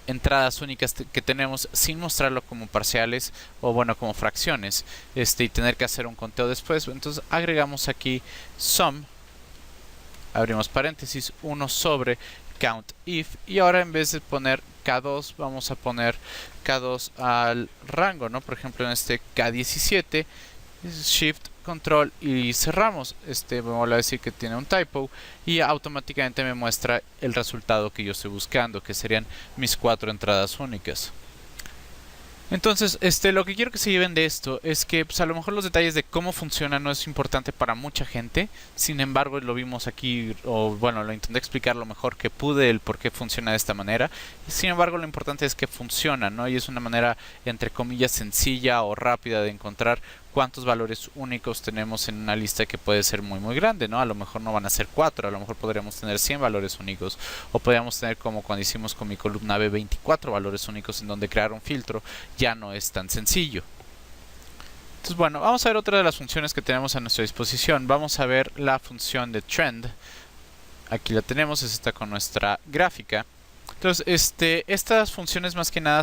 entradas únicas que tenemos sin mostrarlo como parciales o, bueno, como fracciones, y tener que hacer un conteo después, entonces agregamos aquí sum, abrimos paréntesis, 1 sobre count if, y ahora en vez de poner K2, vamos a poner K2 al rango, ¿no? Por ejemplo, en K17, Shift, Control y cerramos. Me vuelve a decir que tiene un typo y automáticamente me muestra el resultado que yo estoy buscando, que serían mis 4 entradas únicas. Entonces, lo que quiero que se lleven de esto es que pues, a lo mejor los detalles de cómo funciona no es importante para mucha gente. Sin embargo, lo vimos aquí, o bueno, lo intenté explicar lo mejor que pude, el por qué funciona de esta manera. Sin embargo, lo importante es que funciona, ¿no? Y es una manera, entre comillas, sencilla o rápida de encontrar cuántos valores únicos tenemos en una lista que puede ser muy muy grande, ¿no? A lo mejor no van a ser 4, a lo mejor podríamos tener 100 valores únicos, o podríamos tener, como cuando hicimos con mi columna B, 24 valores únicos, en donde crear un filtro ya no es tan sencillo. Entonces, bueno, vamos a ver otra de las funciones que tenemos a nuestra disposición. Vamos a ver la función de trend. Aquí la tenemos, es esta con nuestra gráfica. Entonces, estas funciones más que nada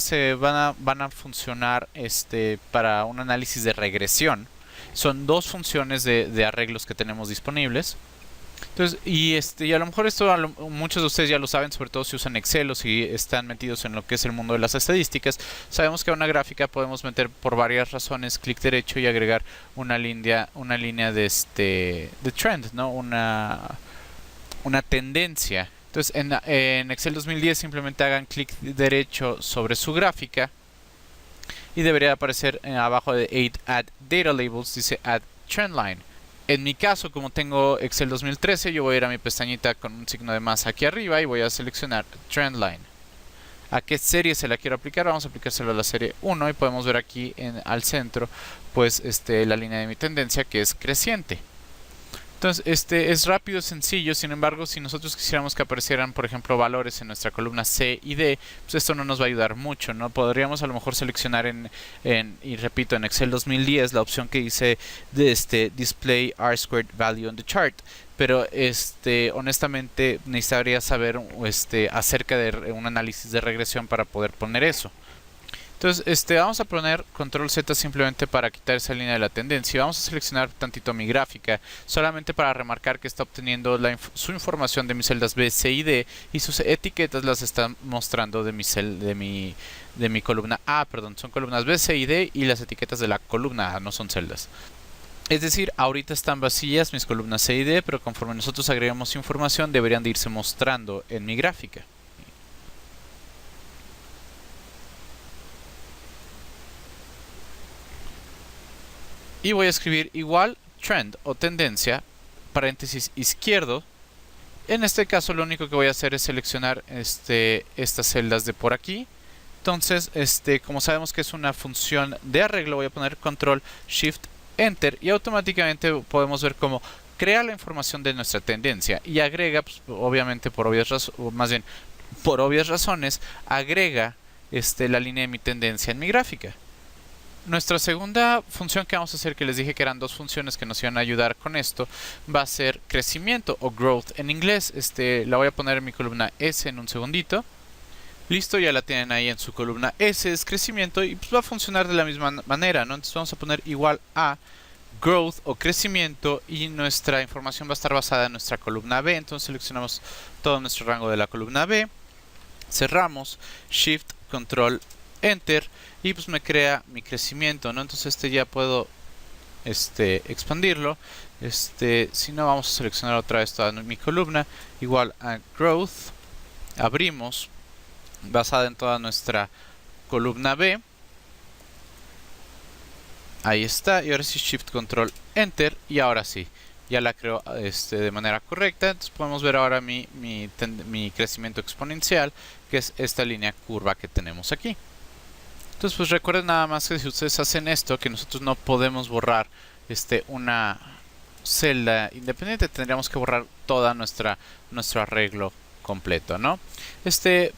van a funcionar para un análisis de regresión. Son dos funciones de arreglos que tenemos disponibles. Entonces, y a lo mejor esto muchos de ustedes ya lo saben, sobre todo si usan Excel o si están metidos en lo que es el mundo de las estadísticas. Sabemos que a una gráfica podemos meter por varias razones clic derecho y agregar una línea de trend, ¿no? Una tendencia. Entonces, en Excel 2010 simplemente hagan clic derecho sobre su gráfica y debería aparecer abajo de Add Data Labels, dice Add Trend Line. En mi caso, como tengo Excel 2013, yo voy a ir a mi pestañita con un signo de más aquí arriba y voy a seleccionar Trend Line. ¿A qué serie se la quiero aplicar? Vamos a aplicárselo a la serie 1 y podemos ver aquí al centro pues la línea de mi tendencia, que es creciente. Entonces, es rápido, sencillo. Sin embargo, si nosotros quisiéramos que aparecieran, por ejemplo, valores en nuestra columna C y D, pues esto no nos va a ayudar mucho, ¿no? Podríamos a lo mejor seleccionar y repito, en Excel 2010 la opción que dice Display R-Squared Value on the Chart. Pero, honestamente, necesitaría saber acerca de un análisis de regresión para poder poner eso. Entonces, vamos a poner control Z simplemente para quitar esa línea de la tendencia. Vamos a seleccionar tantito mi gráfica, solamente para remarcar que está obteniendo su información de mis celdas B, C y D, y sus etiquetas las está mostrando de mi columna A, perdón, son columnas B, C y D, y las etiquetas de la columna A, no son celdas. Es decir, ahorita están vacías mis columnas C y D, pero conforme nosotros agregamos información, deberían de irse mostrando en mi gráfica. Y voy a escribir igual trend o tendencia, paréntesis izquierdo. En este caso lo único que voy a hacer es seleccionar estas celdas de por aquí. Entonces, como sabemos que es una función de arreglo, voy a poner control shift enter y automáticamente podemos ver cómo crea la información de nuestra tendencia y agrega, pues, obviamente por obvias razones, agrega la línea de mi tendencia en mi gráfica. Nuestra segunda función que vamos a hacer, que les dije que eran dos funciones que nos iban a ayudar con esto, va a ser crecimiento o growth en inglés. La voy a poner en mi columna S en un segundito. Listo, ya la tienen ahí en su columna S, es crecimiento, y pues va a funcionar de la misma manera, ¿no? Entonces vamos a poner igual a growth o crecimiento y nuestra información va a estar basada en nuestra columna B. Entonces seleccionamos todo nuestro rango de la columna B, cerramos, Shift, Control, Enter y pues me crea mi crecimiento, ¿no? Entonces ya puedo expandirlo. Si no, vamos a seleccionar otra vez toda mi columna, igual a growth, abrimos, basada en toda nuestra columna B. Ahí está, y ahora sí Shift Control Enter y ahora sí, ya la creo de manera correcta. Entonces podemos ver ahora mi crecimiento exponencial, que es esta línea curva que tenemos aquí. Entonces pues recuerden nada más que si ustedes hacen esto, que nosotros no podemos borrar una celda independiente, tendríamos que borrar toda nuestro arreglo completo, ¿no?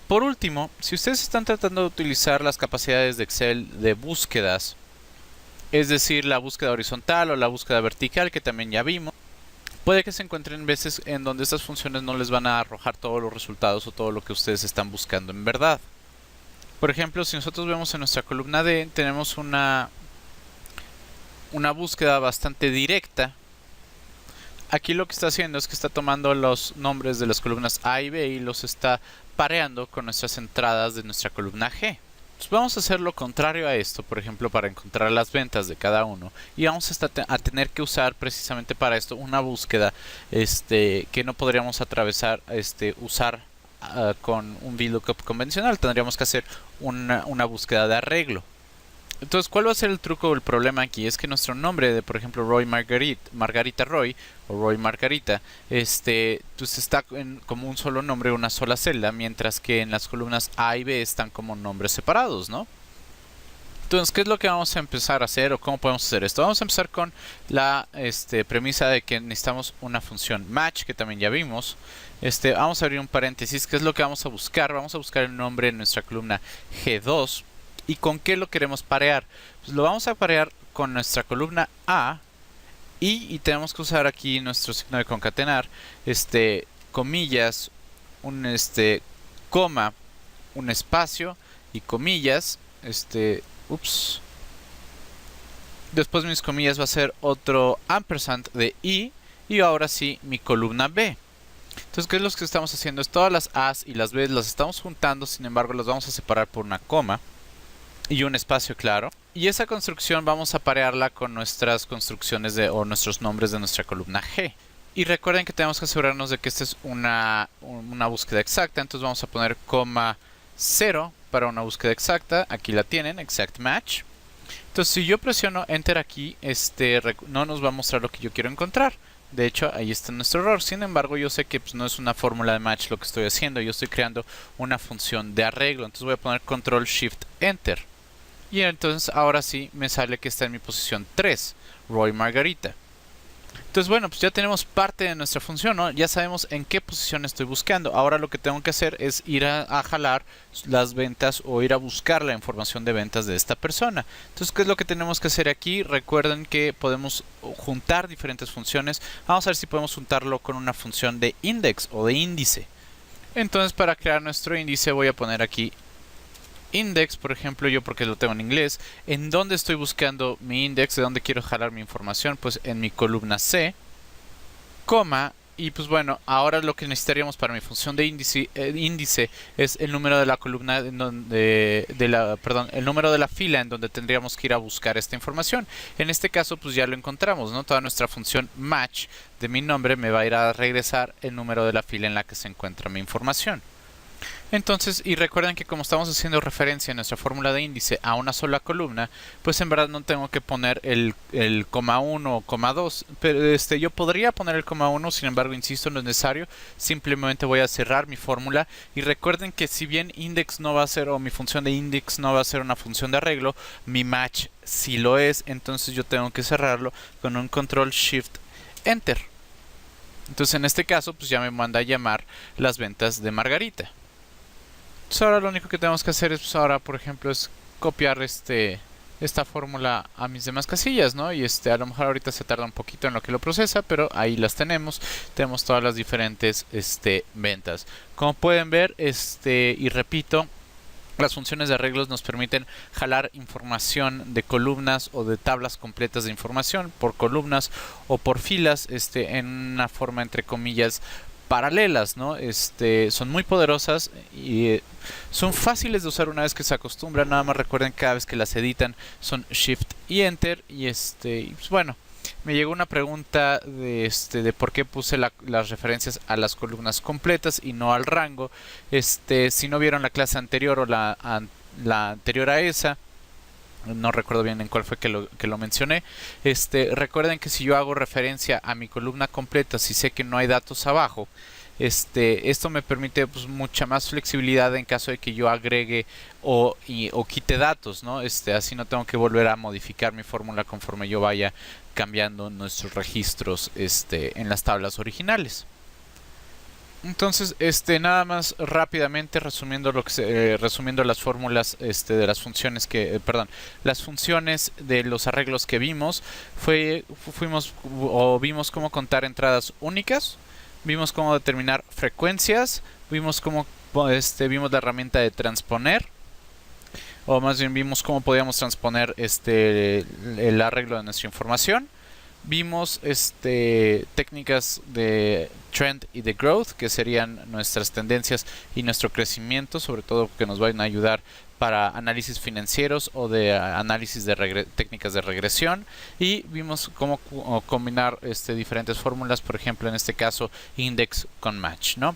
Por último, si ustedes están tratando de utilizar las capacidades de Excel de búsquedas, es decir, la búsqueda horizontal o la búsqueda vertical, que también ya vimos, puede que se encuentren veces en donde estas funciones no les van a arrojar todos los resultados o todo lo que ustedes están buscando en verdad. Por ejemplo, si nosotros vemos en nuestra columna D, tenemos una búsqueda bastante directa. Aquí lo que está haciendo es que está tomando los nombres de las columnas A y B y los está pareando con nuestras entradas de nuestra columna G. Entonces vamos a hacer lo contrario a esto, por ejemplo, para encontrar las ventas de cada uno. Y vamos a tener que usar precisamente para esto una búsqueda que no podríamos usar con un VLOOKUP convencional. Tendríamos que hacer una búsqueda de arreglo. Entonces, ¿cuál va a ser el truco o el problema aquí? Es que nuestro nombre de, por ejemplo, Roy Margarita Roy o Roy Margarita, pues está como un solo nombre, una sola celda, mientras que en las columnas A y B están como nombres separados, ¿no? Entonces, ¿qué es lo que vamos a empezar a hacer o cómo podemos hacer esto? Vamos a empezar con la premisa de que necesitamos una función match, que también ya vimos. Vamos a abrir un paréntesis. ¿Qué es lo que vamos a buscar? Vamos a buscar el nombre en nuestra columna G2. ¿Y con qué lo queremos parear? Pues lo vamos a parear con nuestra columna A y tenemos que usar aquí nuestro signo de concatenar, comillas, un coma, un espacio y comillas, después de mis comillas va a ser otro ampersand de i y ahora sí mi columna B. Entonces, ¿qué es lo que estamos haciendo? Es todas las A's y las B's las estamos juntando, sin embargo las vamos a separar por una coma y un espacio claro. Y esa construcción vamos a parearla con nuestras construcciones o nuestros nombres de nuestra columna G. Y recuerden que tenemos que asegurarnos de que esta es una búsqueda exacta. Entonces vamos a poner coma 0 para una búsqueda exacta. Aquí la tienen, exact match. Entonces si yo presiono enter aquí, no nos va a mostrar lo que yo quiero encontrar. De hecho, ahí está nuestro error. Sin embargo, yo sé que pues, no es una fórmula de match lo que estoy haciendo. Yo estoy creando una función de arreglo. Entonces voy a poner control shift enter. Y entonces ahora sí me sale que está en mi posición 3, Roy Margarita. Entonces bueno, pues ya tenemos parte de nuestra función, ¿no? Ya sabemos en qué posición estoy buscando. Ahora lo que tengo que hacer es ir a jalar las ventas o ir a buscar la información de ventas de esta persona. Entonces, ¿qué es lo que tenemos que hacer aquí? Recuerden que podemos juntar diferentes funciones. Vamos a ver si podemos juntarlo con una función de index o de índice. Entonces, para crear nuestro índice voy a poner aquí index, por ejemplo, yo porque lo tengo en inglés, ¿en dónde estoy buscando mi index? ¿De dónde quiero jalar mi información? Pues en mi columna C, coma, y pues bueno, ahora lo que necesitaríamos para mi función de índice es el número de la columna en donde, perdón, el número de la fila en donde tendríamos que ir a buscar esta información. En este caso, pues ya lo encontramos, ¿no? Toda nuestra función match de mi nombre me va a ir a regresar el número de la fila en la que se encuentra mi información. Entonces, y recuerden que como estamos haciendo referencia en nuestra fórmula de índice a una sola columna, pues en verdad no tengo que poner el coma 1 o coma 2. Pero yo podría poner el coma 1, sin embargo, insisto, no es necesario. Simplemente voy a cerrar mi fórmula. Y recuerden que si bien index no va a ser, o mi función de index no va a ser una función de arreglo, mi match sí lo es. Entonces yo tengo que cerrarlo con un control shift enter. Entonces en este caso, pues ya me manda a llamar las ventas de Margarita. Entonces ahora lo único que tenemos que hacer es, pues ahora, por ejemplo, es copiar esta fórmula a mis demás casillas, ¿no? Y a lo mejor ahorita se tarda un poquito en lo que lo procesa, pero ahí las tenemos. Tenemos todas las diferentes ventas. Como pueden ver, y repito, las funciones de arreglos nos permiten jalar información de columnas o de tablas completas de información por columnas o por filas, en una forma entre comillas paralelas, ¿no? Son muy poderosas y son fáciles de usar una vez que se acostumbran. Nada más recuerden cada vez que las editan son Shift y Enter y pues bueno, me llegó una pregunta de por qué puse las referencias a las columnas completas y no al rango. Si no vieron la clase anterior o la anterior a esa, no recuerdo bien en cuál fue que lo mencioné. Recuerden que si yo hago referencia a mi columna completa, si sé que no hay datos abajo, esto me permite pues mucha más flexibilidad en caso de que yo agregue o quite datos, ¿no? Así no tengo que volver a modificar mi fórmula conforme yo vaya cambiando nuestros registros en las tablas originales. Entonces, nada más rápidamente resumiendo resumiendo las fórmulas de las funciones las funciones de los arreglos que vimos, vimos cómo contar entradas únicas, vimos cómo determinar frecuencias, vimos vimos la herramienta de transponer, o más bien vimos cómo podíamos transponer el arreglo de nuestra información. Vimos técnicas de trend y de growth, que serían nuestras tendencias y nuestro crecimiento, sobre todo que nos van a ayudar para análisis financieros o de análisis de técnicas de regresión. Y vimos cómo combinar diferentes fórmulas, por ejemplo en este caso index con match, ¿no?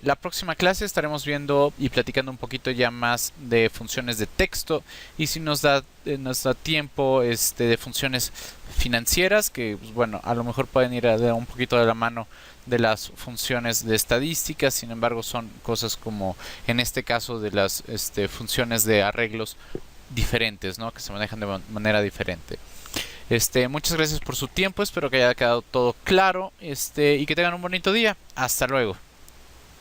La próxima clase estaremos viendo y platicando un poquito ya más de funciones de texto, y si nos da tiempo de funciones financieras, que pues, bueno, a lo mejor pueden ir un poquito de la mano de las funciones de estadísticas. Sin embargo, son cosas como en este caso de las funciones de arreglos diferentes, ¿no? Que se manejan de manera diferente. Muchas gracias por su tiempo, espero que haya quedado todo claro, y que tengan un bonito día. Hasta luego.